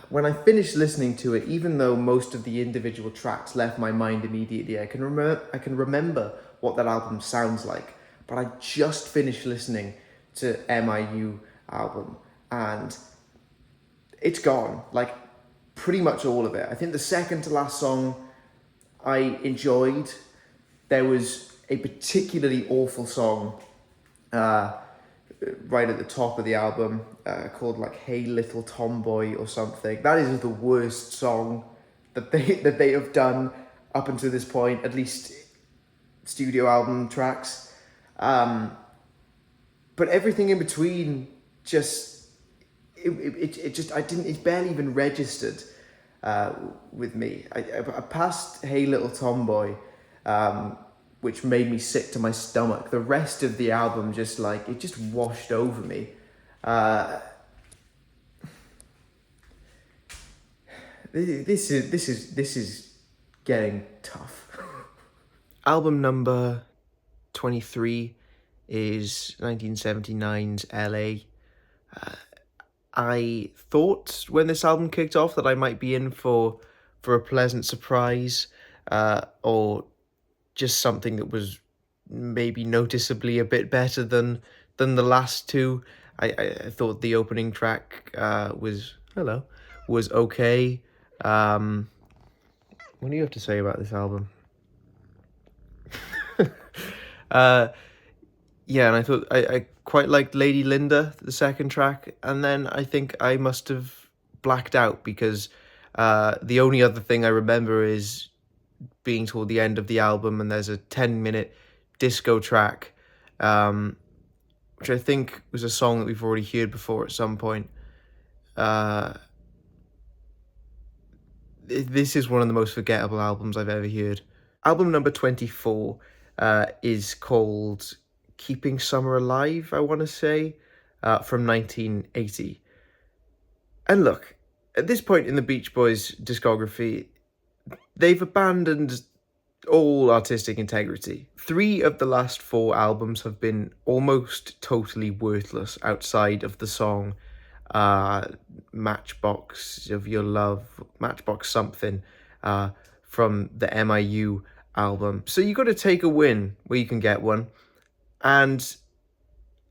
When I finished listening to it, even though most of the individual tracks left my mind immediately, I can remember what that album sounds like. But I just finished listening to M.I.U Album, and it's gone. Like, pretty much all of it. I think the second to last song I enjoyed. There was a particularly awful song right at the top of the album called like "Hey Little Tomboy" or something. That is the worst song that they have done up until this point, at least studio album tracks. But everything in between just it barely even registered with me. I passed "Hey Little Tomboy," which made me sick to my stomach. The rest of the album just washed over me. This is getting tough. Album number 23 is 1979's LA. I thought when this album kicked off that I might be in for a pleasant surprise, or just something that was maybe noticeably a bit better than the last two. I thought the opening track was okay. What do you have to say about this album? Yeah, and I thought I quite liked Lady Linda, the second track, and then I think I must have blacked out because the only other thing I remember is being toward the end of the album, and there's a 10-minute disco track, which I think was a song that we've already heard before at some point. This is one of the most forgettable albums I've ever heard. Album number 24 is called Keeping Summer Alive, I want to say, from 1980. And look, at this point in the Beach Boys' discography, they've abandoned all artistic integrity. 3 of the last 4 albums have been almost totally worthless outside of the song Matchbox of Your Love, Matchbox something, from the M.I.U album. So you got to take a win where you can get one. And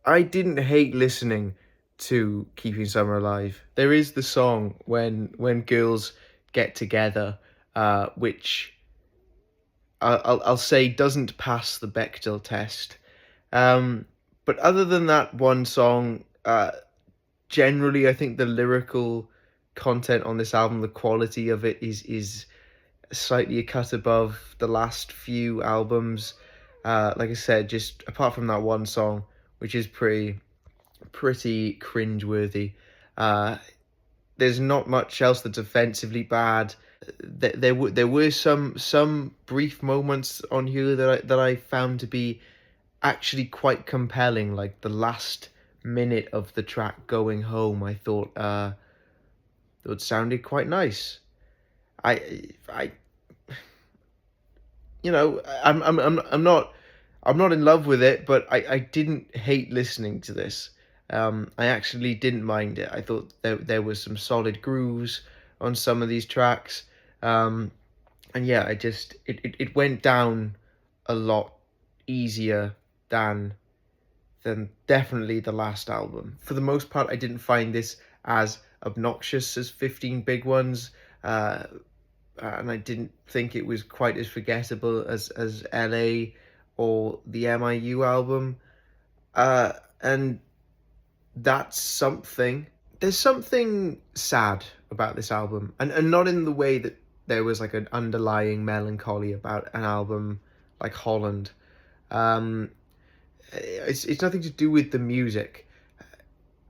I didn't hate listening to Keeping Summer Alive. There is the song when girls get together, which I'll say doesn't pass the Bechdel test. But other than that one song, generally I think the lyrical content on this album, the quality of it is slightly a cut above the last few albums. Like I said, just apart from that one song, which is pretty cringeworthy. There's not much else that's offensively bad. There were some brief moments on here that I found to be actually quite compelling. Like the last minute of the track "Going Home," I thought it sounded quite nice. I you know, I'm not in love with it, but I didn't hate listening to this. I actually didn't mind it. I thought there was some solid grooves on some of these tracks. And yeah, it went down a lot easier than definitely the last album. For the most part, I didn't find this as obnoxious as 15 Big Ones. And I didn't think it was quite as forgettable as LA or the M.I.U album. And that's something. There's something sad about this album, and not in the way that there was like an underlying melancholy about an album like Holland. It's nothing to do with the music.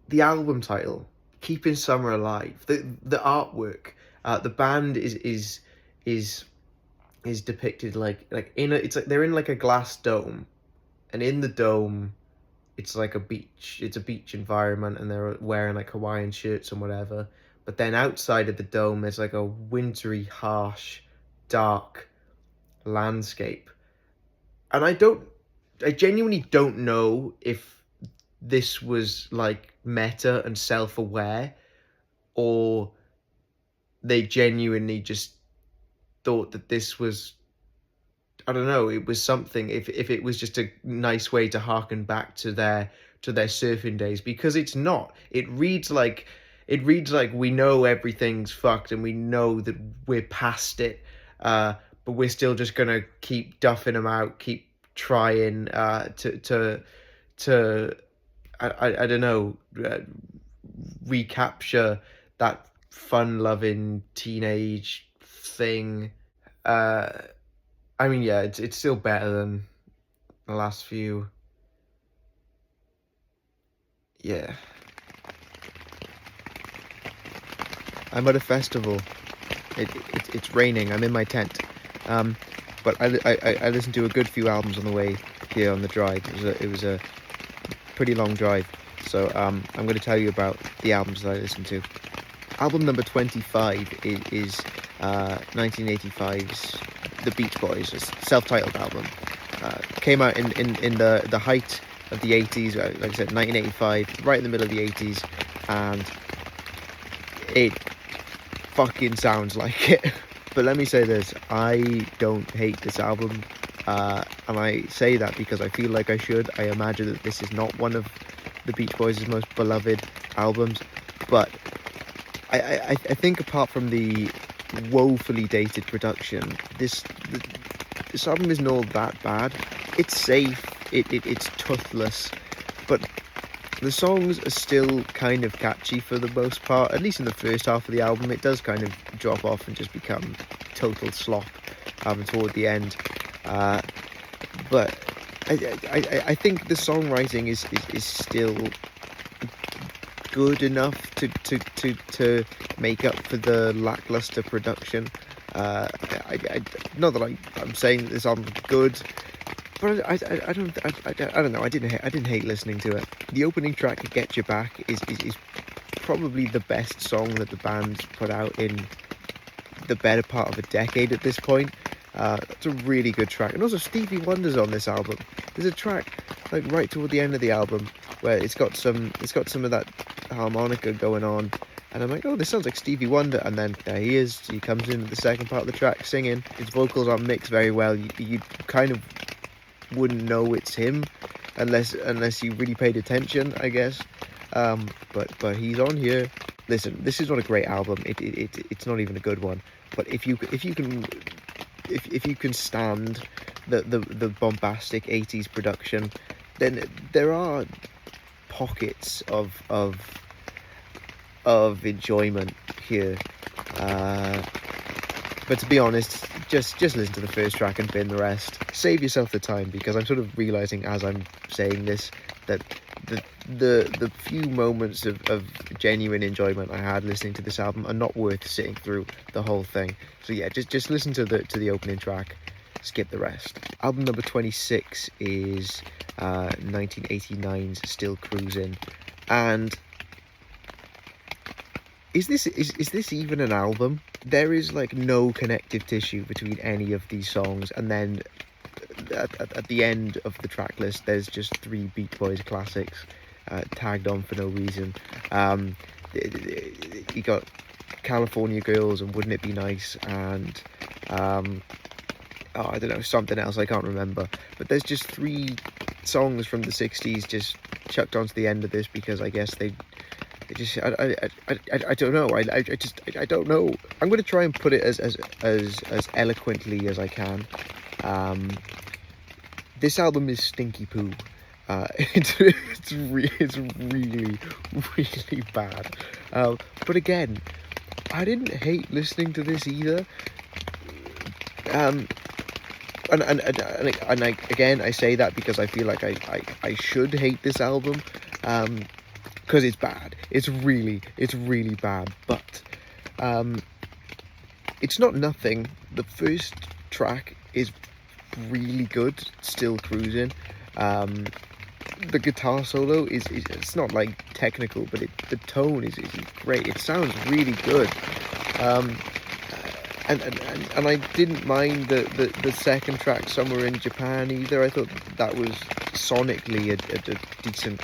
The album title, "Keeping Summer Alive," the artwork, the band is depicted like in a, it's like they're in like a glass dome, and in the dome it's like a beach. It's a beach environment, and they're wearing like Hawaiian shirts and whatever. But then outside of the dome, there's like a wintry, harsh, dark landscape. And I genuinely don't know if this was like meta and self-aware, or they genuinely just thought that this was, I don't know, it was something, if it was just a nice way to harken back to their surfing days, because it's not. It reads like we know everything's fucked and we know that we're past it, but we're still just gonna keep duffing them out, keep trying to I don't know, recapture that fun-loving teenage thing. I mean, yeah, it's still better than the last few. Yeah. I'm at a festival. It's raining. I'm in my tent. But I listened to a good few albums on the way here on the drive. It was a pretty long drive. So I'm going to tell you about the albums that I listened to. Album number 25 is 1985's The Beach Boys, a self-titled album. Came out in the height of the 80s, like I said, 1985, right in the middle of the 80s, and it fucking sounds like it. But let me say this, I don't hate this album, and I say that because I feel like I should. I imagine that this is not one of the Beach Boys' most beloved albums, but I think apart from the woefully dated production, this album isn't all that bad. It's safe, it's toothless, but the songs are still kind of catchy for the most part. At least in the first half of the album, it does kind of drop off and just become total slop toward the end. But I think the songwriting is still good enough to make up for the lackluster production. Not that I'm saying that this album's good, but I don't know. I didn't hate listening to it. The opening track, "Get You Back," is probably the best song that the band's put out in the better part of a decade at this point. It's a really good track, and also Stevie Wonder's on this album. There's a track like right toward the end of the album where it's got some of that harmonica going on, and I'm like, oh, this sounds like Stevie Wonder, and then there he is. He comes into the second part of the track singing. His vocals aren't mixed very well. You kind of wouldn't know it's him unless you really paid attention, I guess. But he's on here. Listen, this is not a great album. It's not even a good one. But if you can if you can stand the bombastic 80s production, then there are pockets of enjoyment here. But to be honest, just listen to the first track and bin the rest. Save yourself the time, because I'm sort of realizing as I'm saying this that the few moments of genuine enjoyment I had listening to this album are not worth sitting through the whole thing. So yeah, just listen to the opening track, skip the rest. Album number 26 is 1989's Still Cruisin', and is this even an album? There is like no connective tissue between any of these songs, and then at the end of the track list there's just 3 Beach Boys classics tagged on for no reason. You got California Girls and Wouldn't It Be Nice, and I don't know, something else I can't remember, but there's just 3 songs from the 60s just chucked onto the end of this because I guess they just I don't know. I don't know. I'm going to try and put it as eloquently as I can. This album is stinky poo. It's really bad. But again, I didn't hate listening to this either. And I say that because I feel like I should hate this album. Because it's bad. It's really bad. But it's not nothing. The first track is really good, Still Cruisin'. The guitar solo is it's not like technical, but the tone is great. It sounds really good. And I didn't mind the second track, Somewhere in Japan, either. I thought that was sonically a decent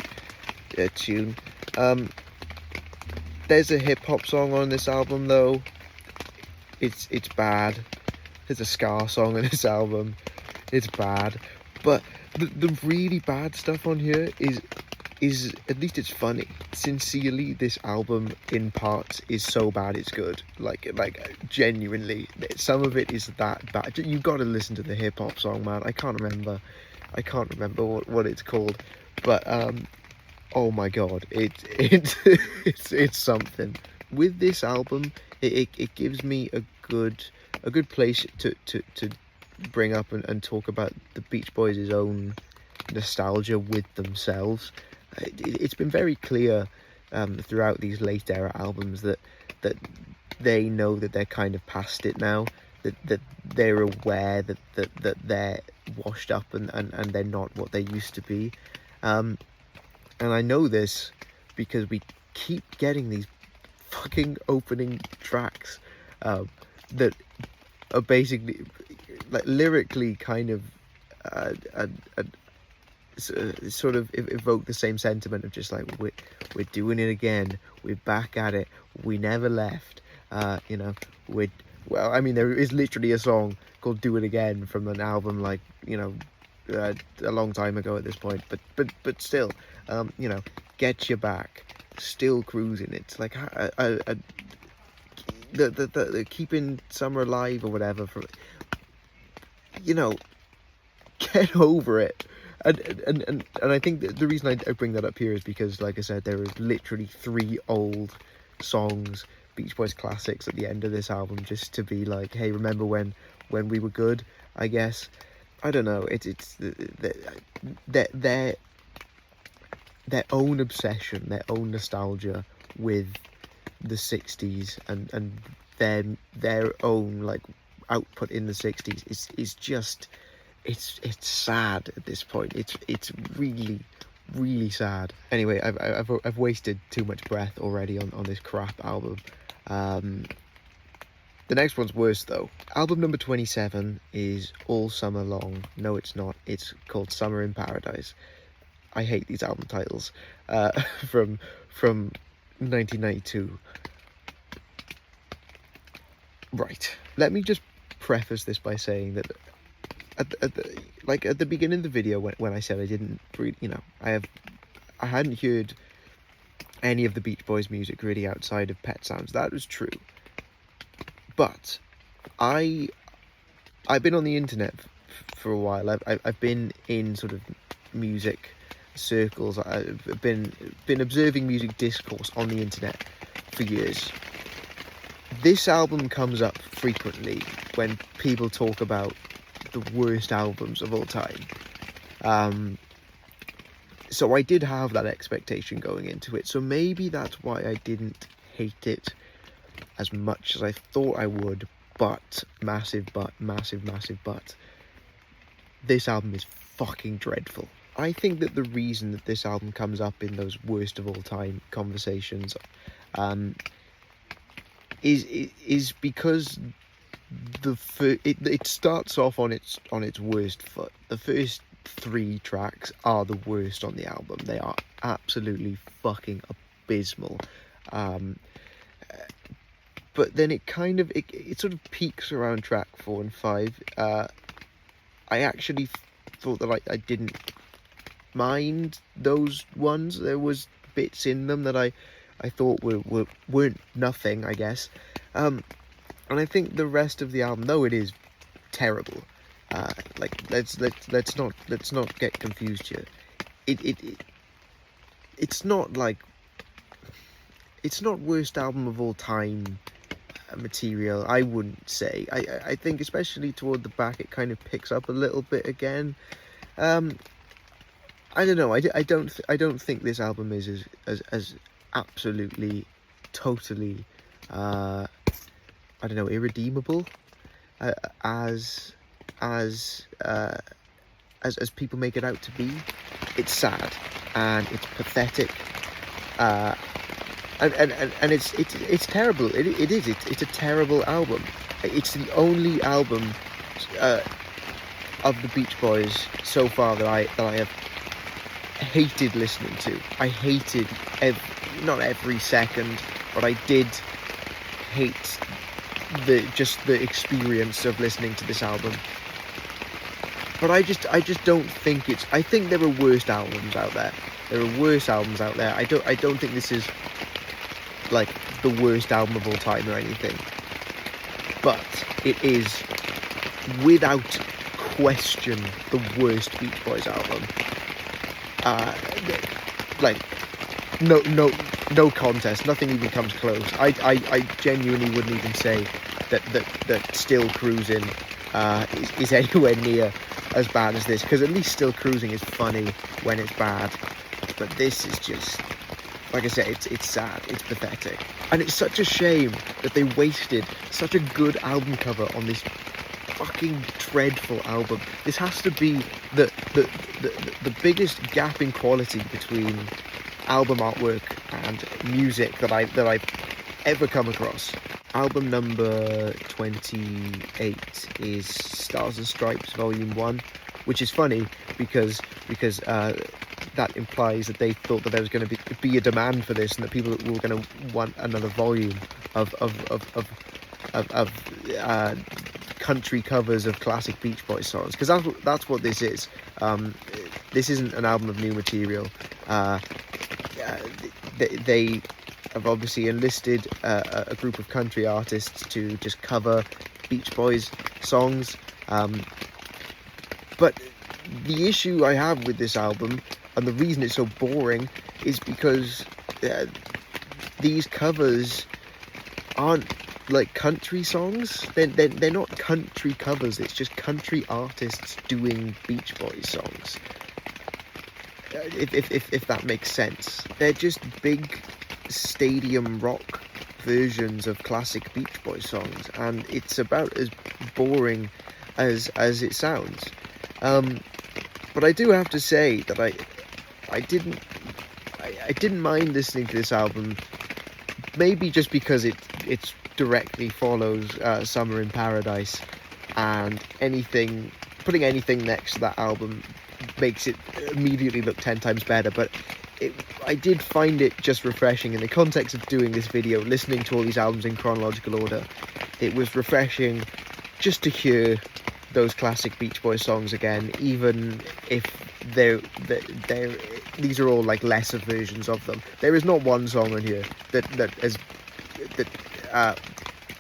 tune. There's a hip-hop song on this album though. It's bad. There's a ska song on this album. It's bad. But the really bad stuff on here is at least it's funny. Sincerely, this album in parts is so bad it's good. Like genuinely, some of it is that bad. You got to listen to the hip hop song, man. I can't remember what it's called, but oh my god, it's something. With this album, it gives me a good place to bring up and talk about the Beach Boys' own nostalgia with themselves. It's been very clear throughout these late era albums that they know that they're kind of past it now, that they're aware that they're washed up and they're not what they used to be. And I know this because we keep getting these fucking opening tracks that are basically like lyrically kind of sort of evoke the same sentiment of just like we're doing it again, we're back at it, we never left. Well, I mean, there is literally a song called "Do It Again" from an album like a long time ago at this point, but still, get you back, still cruising. It's like the keeping summer alive or whatever. Get over it. And I think that the reason I bring that up here is because, like I said, there is literally 3 old songs, Beach Boys classics, at the end of this album, just to be like, hey, remember when we were good? I guess. I don't know. It's their own obsession, their own nostalgia with the 60s and their own like output in the 60s is just it's sad at this point. It's really sad. Anyway, I've wasted too much breath already on this crap album. The next one's worse though. Album number 27 is All Summer Long. No, it's not. It's called Summer in Paradise. I hate these album titles. From 1992. Right. Let me just preface this by saying that at the beginning of the video when I said I didn't really, I hadn't heard any of the Beach Boys music really outside of Pet Sounds. That was true. But I I've been on the internet for a while. I've been in sort of music circles. I've been observing music discourse on the internet for years. This album comes up frequently when people talk about the worst albums of all time. So I did have that expectation going into it. So maybe that's why I didn't hate it as much as I thought I would. But, massive but, this album is fucking dreadful. I think that the reason that this album comes up in those worst of all time conversations is because it starts off on its worst foot. The first 3 tracks are the worst on the album. They are absolutely fucking abysmal. But then it kind of it sort of peaks around track 4 and 5. I actually thought that I didn't mind those ones. There was bits in them that I thought weren't nothing, I guess. And I think the rest of the album, though it is terrible, like let's not get confused here. It's not like, it's not worst album of all time material, I wouldn't say. I think especially toward the back it kind of picks up a little bit again. I don't know. I don't think this album is as absolutely, totally, I don't know, irredeemable as people make it out to be. It's sad and it's pathetic. And it's terrible. It is. It's a terrible album. It's the only album of the Beach Boys so far that I have hated listening to. I hated not every second, but I did hate the experience of listening to this album. But I just don't think it's. I think there are worse albums out there. There are worse albums out there. I don't think this is like the worst album of all time or anything, but it is without question the worst Beach Boys album. Like no contest, nothing even comes close. I genuinely wouldn't even say that Still Cruisin is anywhere near as bad as this, because at least Still Cruising is funny when it's bad, but this is just, like I said, it's sad, it's pathetic. And it's such a shame that they wasted such a good album cover on this fucking dreadful album. This has to be the biggest gap in quality between album artwork and music that I've ever come across. Album number 28 is Stars and Stripes Volume 1, which is funny because that implies that they thought that there was going to be a demand for this and that people were going to want another volume of country covers of classic Beach Boys songs, because that's what this is. This isn't an album of new material. They have obviously enlisted a group of country artists to just cover Beach Boys songs. But the issue I have with this album, and the reason it's so boring, is because these covers aren't like country songs. They're not country covers. It's just country artists doing Beach Boys songs. If that makes sense. They're just big stadium rock versions of classic Beach Boys songs, and it's about as boring as it sounds. But I do have to say that I didn't mind listening to this album, maybe just because it directly follows Summer in Paradise, and putting anything next to that album makes it immediately look 10 times better. But I did find it just refreshing in the context of doing this video, listening to all these albums in chronological order. It was refreshing just to hear those classic Beach Boys songs again, even if these are all like lesser versions of them. There is not one song on here that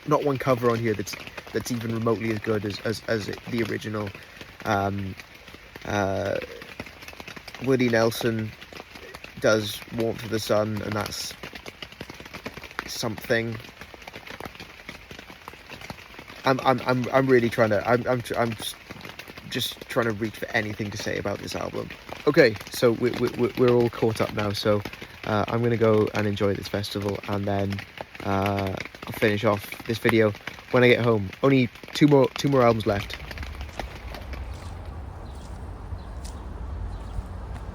not one cover on here that's even remotely as good as the original. Willie Nelson does Warmth of the Sun, and that's something. I'm really trying to, I'm just trying to reach for anything to say about this album. Okay, so we're all caught up now, so I'm gonna go and enjoy this festival, and then I'll finish off this video when I get home. Only two more albums left.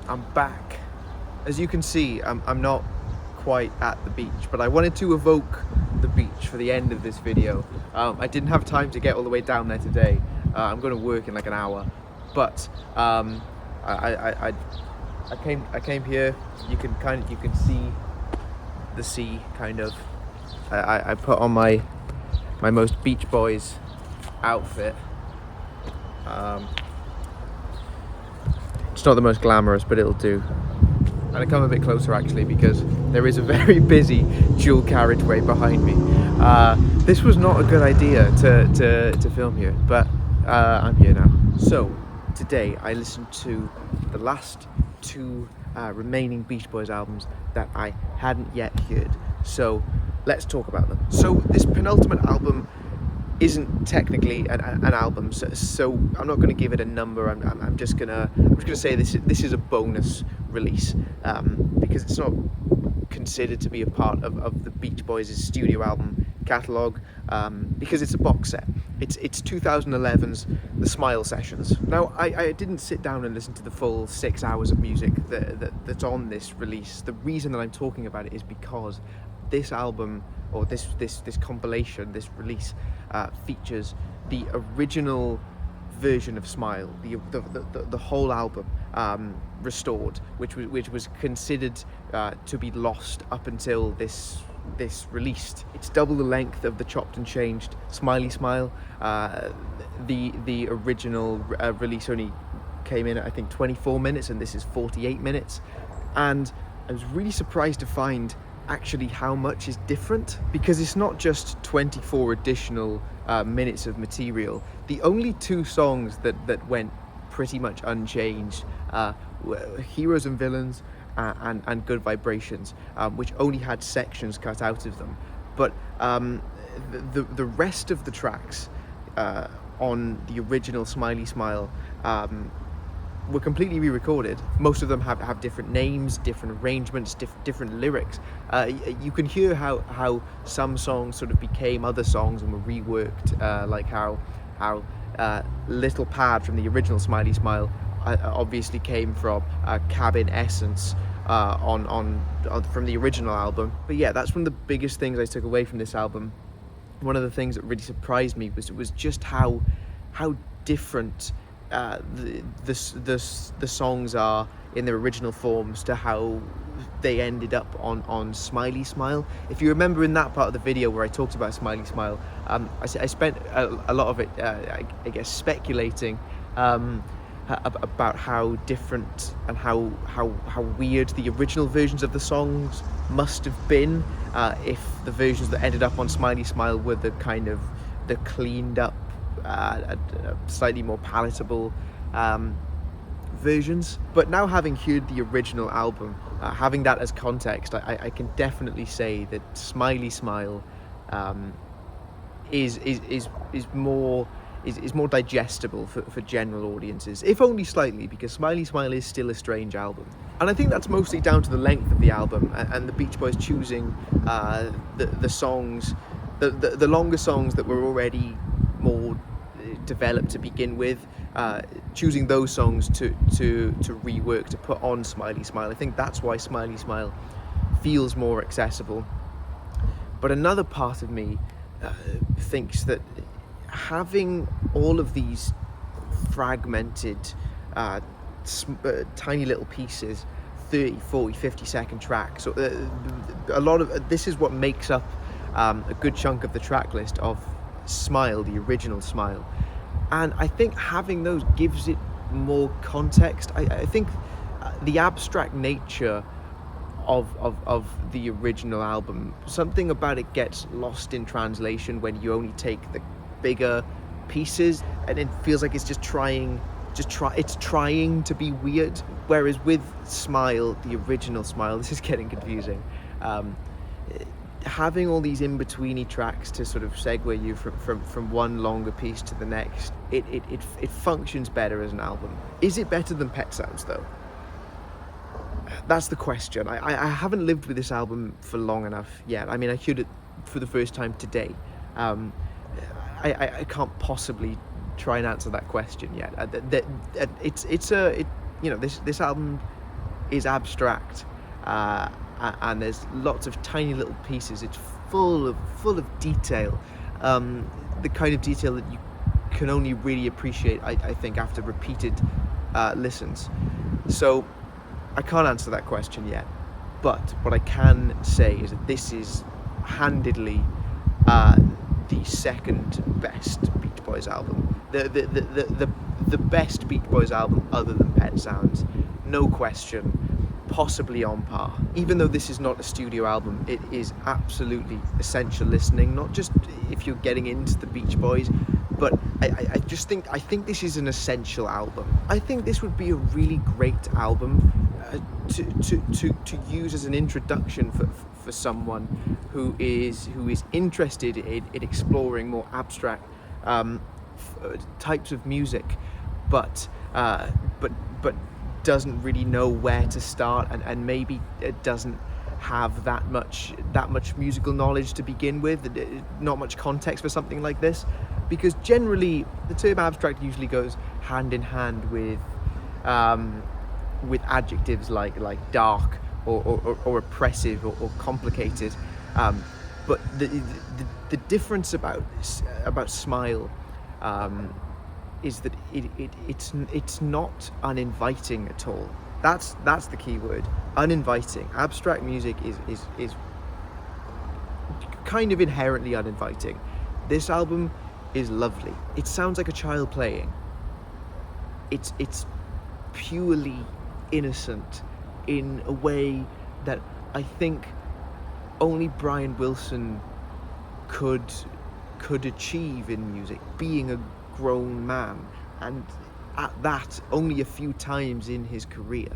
I'm back. As you can see, I'm not quite at the beach, but I wanted to evoke the beach for the end of this video. I didn't have time to get all the way down there today. I'm going to work in like an hour, but I came here. You can see the sea kind of. I put on my most Beach Boys outfit. It's not the most glamorous, but it'll do. And I come a bit closer actually, because there is a very busy dual carriageway behind me. This was not a good idea to film here, but I'm here now. So today I listened to the last two remaining Beach Boys albums that I hadn't yet heard. So let's talk about them. So this penultimate album isn't technically an album, so I'm not going to give it a number. I'm just gonna say this is a bonus release, because it's not considered to be a part of the Beach Boys' studio album catalogue, because it's a box set. It's 2011's The Smile Sessions. Now I didn't sit down and listen to the full 6 hours of music that's on this release. The reason that I'm talking about it is because this album, or this compilation, this release, features the original version of Smile, the whole album, restored, which was considered to be lost up until this released. It's double the length of the chopped and changed Smiley Smile. The original release only came in at I think 24 minutes, and this is 48 minutes, and I was really surprised to find actually how much is different, because it's not just 24 additional minutes of material. The only two songs that went pretty much unchanged were Heroes and Villains and Good Vibrations, which only had sections cut out of them. But the rest of the tracks on the original Smiley Smile were completely re-recorded. Most of them have different names, different arrangements, different lyrics. You can hear how some songs sort of became other songs and were reworked, like how Little Pad from the original Smiley Smile obviously came from Cabin Essence on from the original album. But yeah, that's one of the biggest things I took away from this album. One of the things that really surprised me was just how different the songs are in their original forms to how they ended up on Smiley Smile. If you remember in that part of the video where I talked about Smiley Smile, I spent a lot of it, I guess, speculating about how different and how weird the original versions of the songs must have been, if the versions that ended up on Smiley Smile were the kind of the cleaned up, slightly more palatable versions. But now, having heard the original album, having that as context, I can definitely say that Smiley Smile is more digestible for general audiences, if only slightly, because Smiley Smile is still a strange album. And I think that's mostly down to the length of the album and the Beach Boys choosing the songs, the longer songs that were already more developed to begin with, choosing those songs to rework, to put on Smiley Smile. I think that's why Smiley Smile feels more accessible. But another part of me thinks that having all of these fragmented tiny little pieces, 30, 40, 50-second tracks, so a lot of this is what makes up a good chunk of the track list of Smile, the original Smile. And I think having those gives it more context. I think the abstract nature of the original album. Something about it gets lost in translation when you only take the bigger pieces, and it feels like it's it's trying to be weird. Whereas with Smile, the original Smile, this is getting confusing. Having all these in-betweeny tracks to sort of segue you from one longer piece to the next, it functions better as an album. Is it better than Pet Sounds though? That's the question. I haven't lived with this album for long enough yet. I mean, I heard it for the first time today. I can't possibly try and answer that question yet. This album is abstract, and there's lots of tiny little pieces. It's full of detail, the kind of detail that you can only really appreciate, I think, after repeated listens. So I can't answer that question yet, but what I can say is that this is handedly the second best Beach Boys album. The best Beach Boys album other than Pet Sounds, no question, possibly on par. Even though this is not a studio album, it is absolutely essential listening, not just if you're getting into the Beach Boys, but I think this is an essential album. I think this would be a really great album to use as an introduction for someone who is interested in exploring more abstract types of music, but doesn't really know where to start, and maybe doesn't have that much musical knowledge to begin with, not much context for something like this, because generally the term abstract usually goes hand in hand with adjectives like dark or oppressive or complicated, but the difference about Smile is that it's not uninviting at all. That's the key word, uninviting. Abstract music is kind of inherently uninviting. This album is lovely. It sounds like a child playing. It's purely innocent in a way that I think only Brian Wilson could achieve in music, being a grown man, and at that only a few times in his career.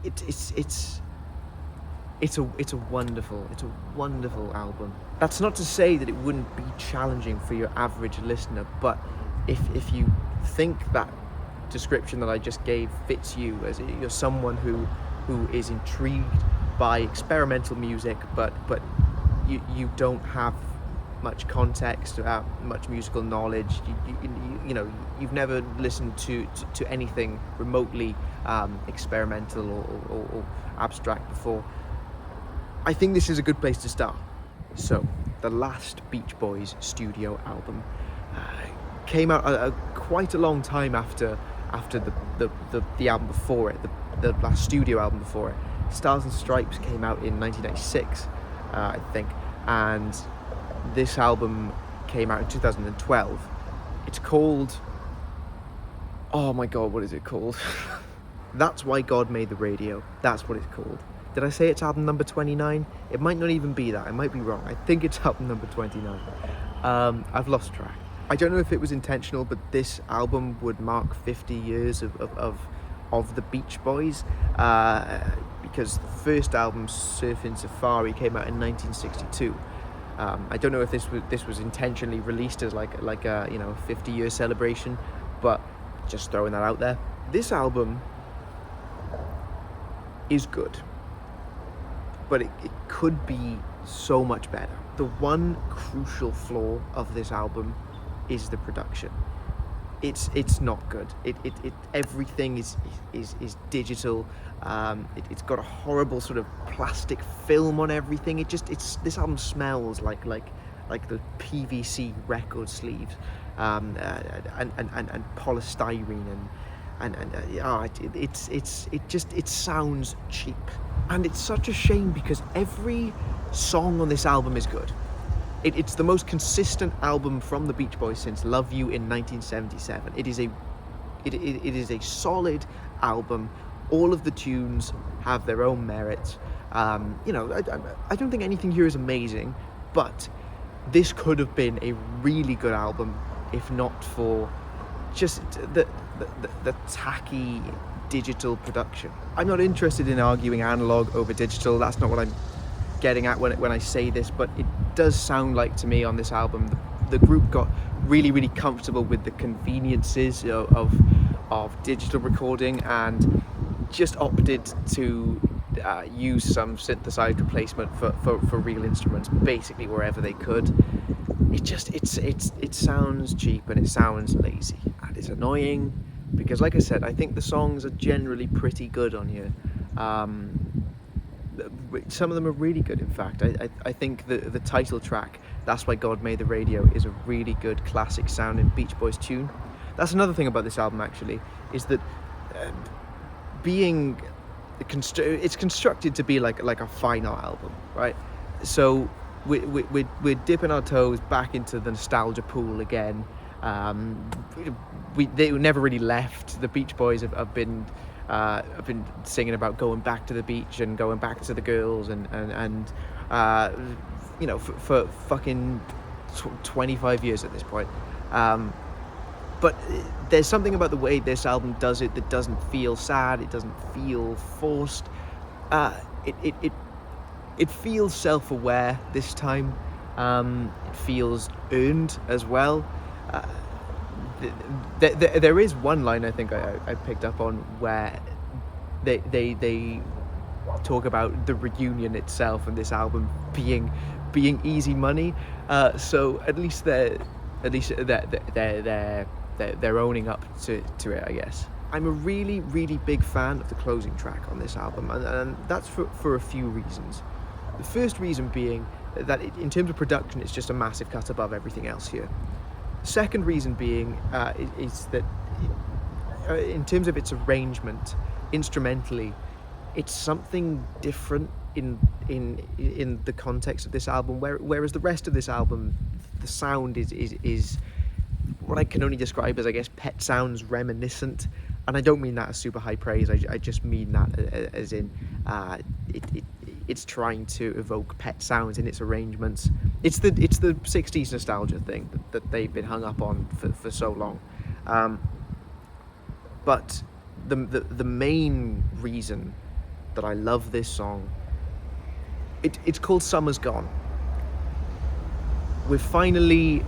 It's a wonderful album. That's not to say that it wouldn't be challenging for your average listener, but if you think that description that I just gave fits you, as you're someone who is intrigued by experimental music, but you don't have much context, much musical knowledge, you've never listened to anything remotely experimental or abstract before, I think this is a good place to start. So, the last Beach Boys studio album came out quite a long time after the album before it, the last studio album before it. Stars and Stripes came out in 1996, I think, and this album came out in 2012. It's called, oh my god, what is it called? That's Why God Made the Radio. That's what it's called. Did I say it's album number 29? It might not even be that. I might be wrong. I think it's album number 29. I've lost track. I don't know if it was intentional, but this album would mark 50 years of the Beach Boys, because the first album, Surfin Safari, came out in 1962. I don't know if this was intentionally released as like a 50-year celebration, but just throwing that out there. This album is good, but it could be so much better. The one crucial flaw of this album is the production. It's not good. Everything is digital. It's got a horrible sort of plastic film on everything. This album smells like the PVC record sleeves, and polystyrene it sounds cheap, and it's such a shame because every song on this album is good. It's the most consistent album from the Beach Boys since Love You in 1977. It is a solid album All of the tunes have their own merits. You know, I don't think anything here is amazing, but this could have been a really good album if not for just the tacky digital production. I'm not interested in arguing analog over digital. That's not what I'm getting at when I say this, but it does sound like to me on this album the group got really comfortable with the conveniences of digital recording and just opted to use some synthesized replacement for real instruments basically wherever they could. It sounds cheap and it sounds lazy, and it's annoying because, like I said, I think the songs are generally pretty good on here. Some of them are really good, in fact. I think the title track, That's Why God Made the Radio, is a really good classic sounding Beach Boys tune. That's another thing about this album, actually, is that it's constructed to be like a final album, right? So we're dipping our toes back into the nostalgia pool again. They never really left. The Beach Boys have been singing about going back to the beach and going back to the girls and you know, for fucking 25 years at this point. But there's something about the way this album does it that doesn't feel sad. It doesn't feel forced. It feels self-aware this time. It feels earned as well. There is one line I think I picked up on where they talk about the reunion itself and this album being easy money. So at least they're owning up to it, I guess. I'm a really big fan of the closing track on this album, and that's for a few reasons. The first reason being that in terms of production, it's just a massive cut above everything else here. The second reason being is that in terms of its arrangement, instrumentally, it's something different in the context of this album, whereas the rest of this album, the sound is what I can only describe as, I guess, Pet Sounds reminiscent. And I don't mean that as super high praise. I just mean that as in it's trying to evoke Pet Sounds in its arrangements. It's the 60s nostalgia thing that they've been hung up on for so long. But the main reason that I love this song, it's called Summer's Gone. We're finally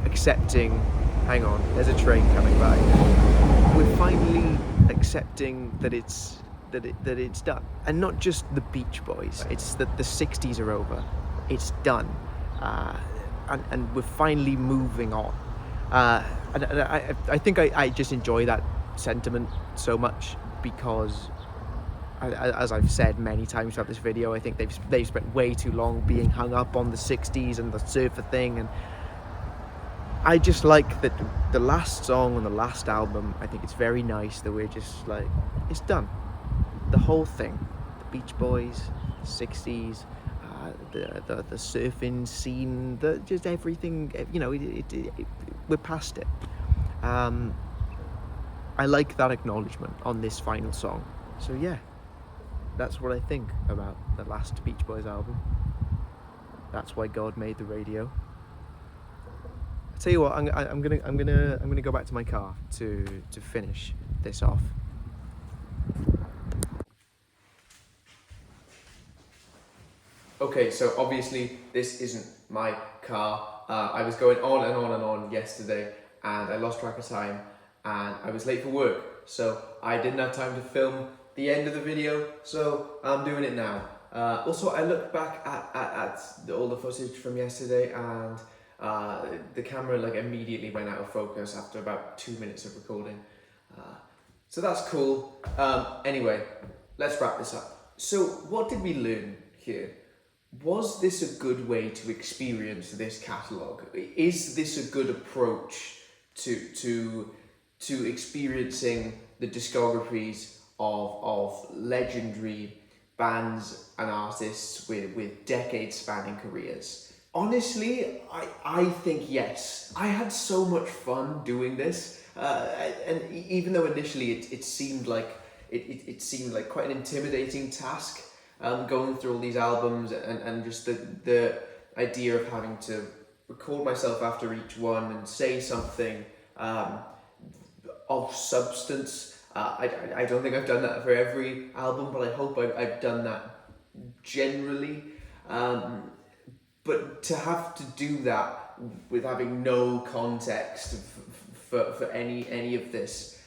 accepting, hang on, there's a train coming by. We're finally accepting that it's done, and not just the Beach Boys. It's that the 60s are over. It's done, and we're finally moving on. And I think I just enjoy that sentiment so much because, as I've said many times throughout this video, I think they've spent way too long being hung up on the 60s and the surfer thing, and I just like that the last song on the last album, I think it's very nice that we're just like, it's done. The whole thing, the Beach Boys, the 60s, the surfing scene, just everything, you know, we're past it. I like that acknowledgement on this final song. So yeah, that's what I think about the last Beach Boys album. That's why God made the radio. Tell you what, I'm gonna go back to my car to finish this off. Okay, so obviously this isn't my car. I was going on and on and on yesterday, and I lost track of time, and I was late for work, so I didn't have time to film the end of the video, so I'm doing it now. Also, I looked back at all the footage from yesterday, and the camera like immediately went out of focus after about 2 minutes of recording. So that's cool. Anyway, let's wrap this up. So what did we learn here? Was this a good way to experience this catalogue? Is this a good approach to experiencing the discographies of legendary bands and artists with decade-spanning careers? Honestly, I think yes. I had so much fun doing this, and even though initially it seemed like it seemed like quite an intimidating task, going through all these albums, and just the idea of having to record myself after each one and say something of substance. I don't think I've done that for every album, but I hope I've done that generally. But to have to do that with having no context for any of this,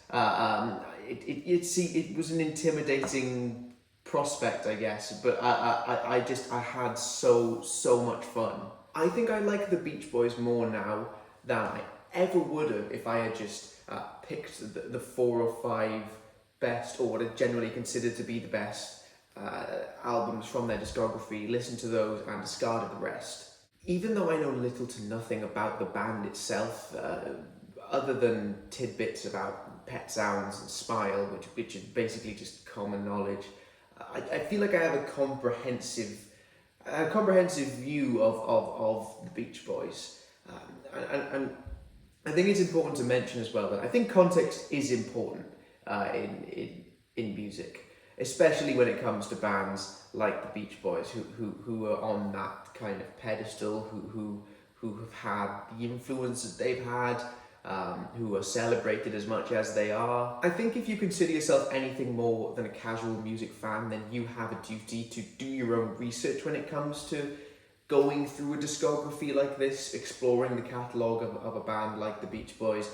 it was an intimidating prospect, I guess. But I had so much fun. I think I like the Beach Boys more now than I ever would have if I had just picked the 4 or 5 best, or what I generally consider to be the best albums from their discography, listened to those and discarded the rest. Even though I know little to nothing about the band itself, other than tidbits about Pet Sounds and Smile, which is basically just common knowledge, I feel like I have a comprehensive view of the Beach Boys. And I think it's important to mention as well that I think context is important in music, especially when it comes to bands like the Beach Boys, who are on that kind of pedestal, who have had the influence that they've had, who are celebrated as much as they are. I think if you consider yourself anything more than a casual music fan, then you have a duty to do your own research when it comes to going through a discography like this, exploring the catalogue of a band like the Beach Boys,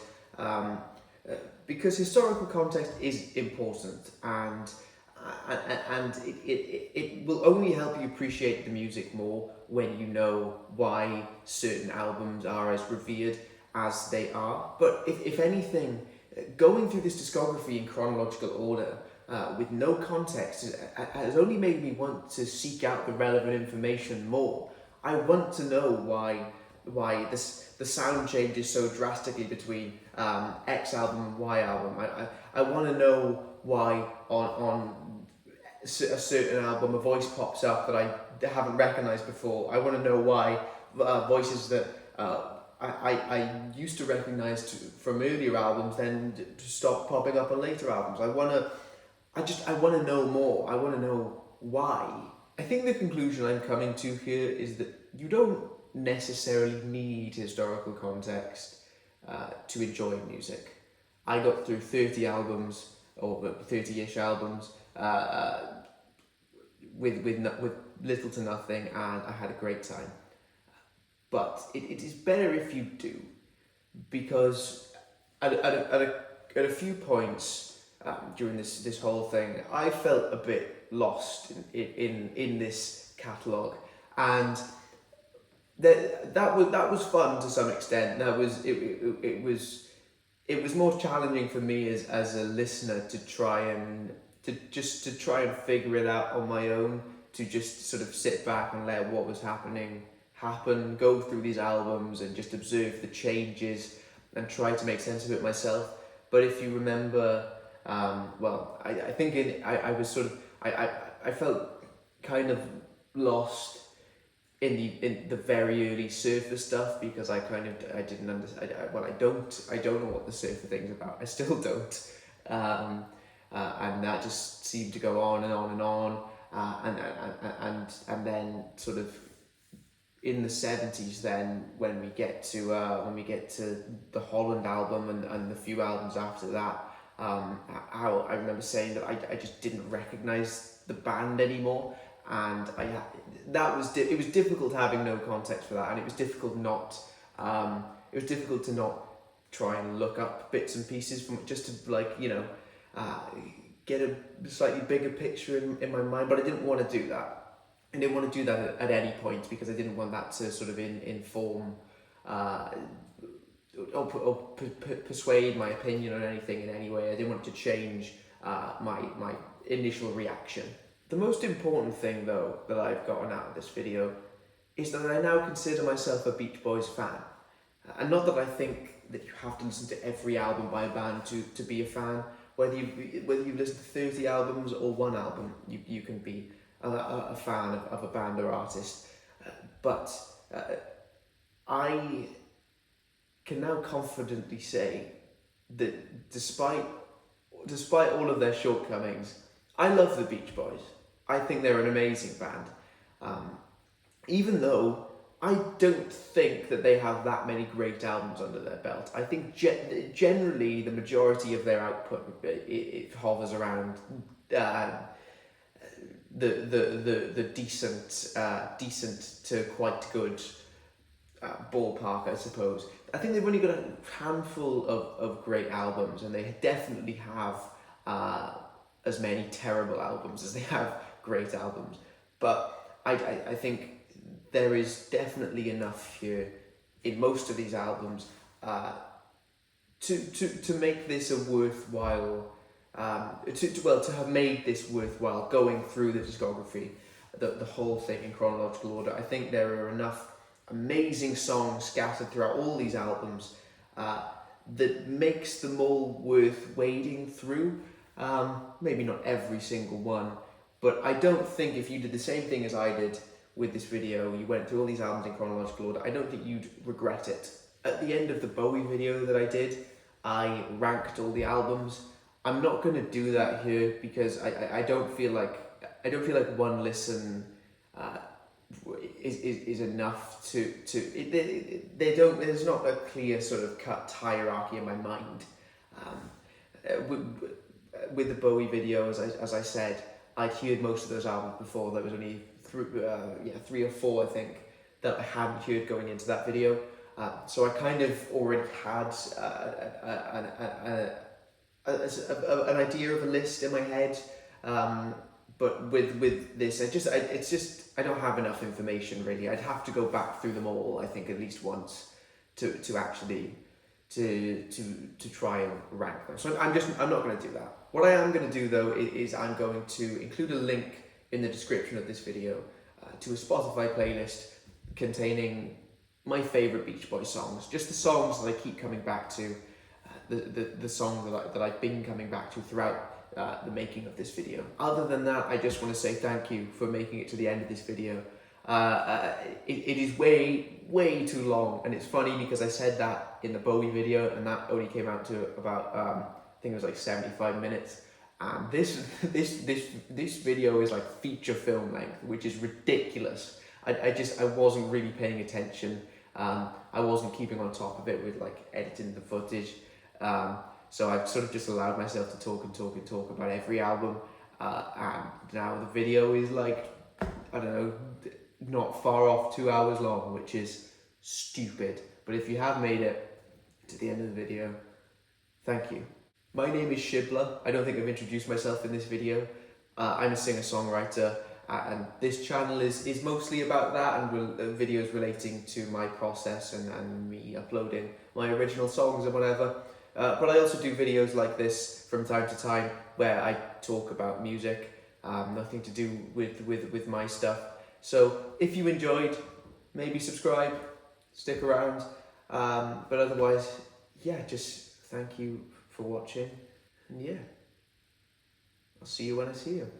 because historical context is important, and it will only help you appreciate the music more when you know why certain albums are as revered as they are. But if anything, going through this discography in chronological order with no context has only made me want to seek out the relevant information more. I want to know why the sound changes so drastically between X album and Y album. I want to know why on a certain album a voice pops up that I haven't recognised before. I want to know why voices that I used to recognise from earlier albums then stop popping up on later albums. I want to know more. I want to know why. I think the conclusion I'm coming to here is that you don't necessarily need historical context to enjoy music. I got through 30 albums, or 30-ish albums, with little to nothing, and I had a great time. But it is better if you do, because at a few points during this whole thing, I felt a bit lost in this catalogue, and that was fun to some extent. It was more challenging for me as a listener to try and figure it out on my own, to just sort of sit back and let what was happening happen, go through these albums and just observe the changes and try to make sense of it myself. But if you remember, I think I felt kind of lost in the very early Surfer stuff, because I didn't understand. I don't know what the Surfer thing's about. I still don't, and that just seemed to go on and on and on, and then sort of in the 70s, then when we get to the Holland album and the few albums after that, how I remember saying that I just didn't recognize the band anymore, and it was difficult having no context for that, and it was difficult to not try and look up bits and pieces from it, just to get a slightly bigger picture in my mind. But I didn't want to do that. I didn't want to do that at any point, because I didn't want that to sort of inform or persuade my opinion on anything in any way. I didn't want it to change my initial reaction. The most important thing, though, that I've gotten out of this video is that I now consider myself a Beach Boys fan. And not that I think that you have to listen to every album by a band to be a fan. Whether you listen to 30 albums or one album, you can be a fan of a band or artist. But I can now confidently say that despite despite all of their shortcomings, I love the Beach Boys. I think they're an amazing band. Even though I don't think that they have that many great albums under their belt. I think generally the majority of their output it hovers around the decent to quite good ballpark, I suppose. I think they've only got a handful of great albums, and they definitely have as many terrible albums as they have great albums. But I think there is definitely enough here in most of these albums to make this a worthwhile to have made this worthwhile going through the discography, the whole thing in chronological order. I think there are enough amazing songs scattered throughout all these albums that makes them all worth wading through. Maybe not every single one, but I don't think if you did the same thing as I did with this video, you went through all these albums in chronological order, I don't think you'd regret it. At the end of the Bowie video that I did, I ranked all the albums. I'm not going to do that here because I don't feel like one listen is enough to they don't, there's not a clear sort of cut hierarchy in my mind. With the Bowie video, as I said, I'd heard most of those albums before. There was only three or four, I think, that I hadn't heard going into that video. So I kind of already had an idea of a list in my head. But with this, I don't have enough information really. I'd have to go back through them all, I think, at least once to actually to try and rank them. So I'm not going to do that. What I am going to do though is I'm going to include a link in the description of this video to a Spotify playlist containing my favourite Beach Boys songs, just the songs that I keep coming back to, the songs that I've been coming back to throughout the making of this video. Other than that, I just want to say thank you for making it to the end of this video. It is way too long, and it's funny because I said that in the Bowie video, and that only came out to about I think it was like 75 minutes. And this video is like feature film length, which is ridiculous. I wasn't really paying attention. I wasn't keeping on top of it with like editing the footage. So I've sort of just allowed myself to talk about every album. And now the video is like, I don't know, not far off 2 hours long, which is stupid. But if you have made it to the end of the video, thank you. My name is Shibla. I don't think I've introduced myself in this video. I'm a singer-songwriter, and this channel is mostly about that, and videos relating to my process and me uploading my original songs and whatever. But I also do videos like this from time to time where I talk about music, nothing to do with my stuff. So if you enjoyed, maybe subscribe, stick around. But otherwise, yeah, just thank you for watching, and yeah, I'll see you when I see you.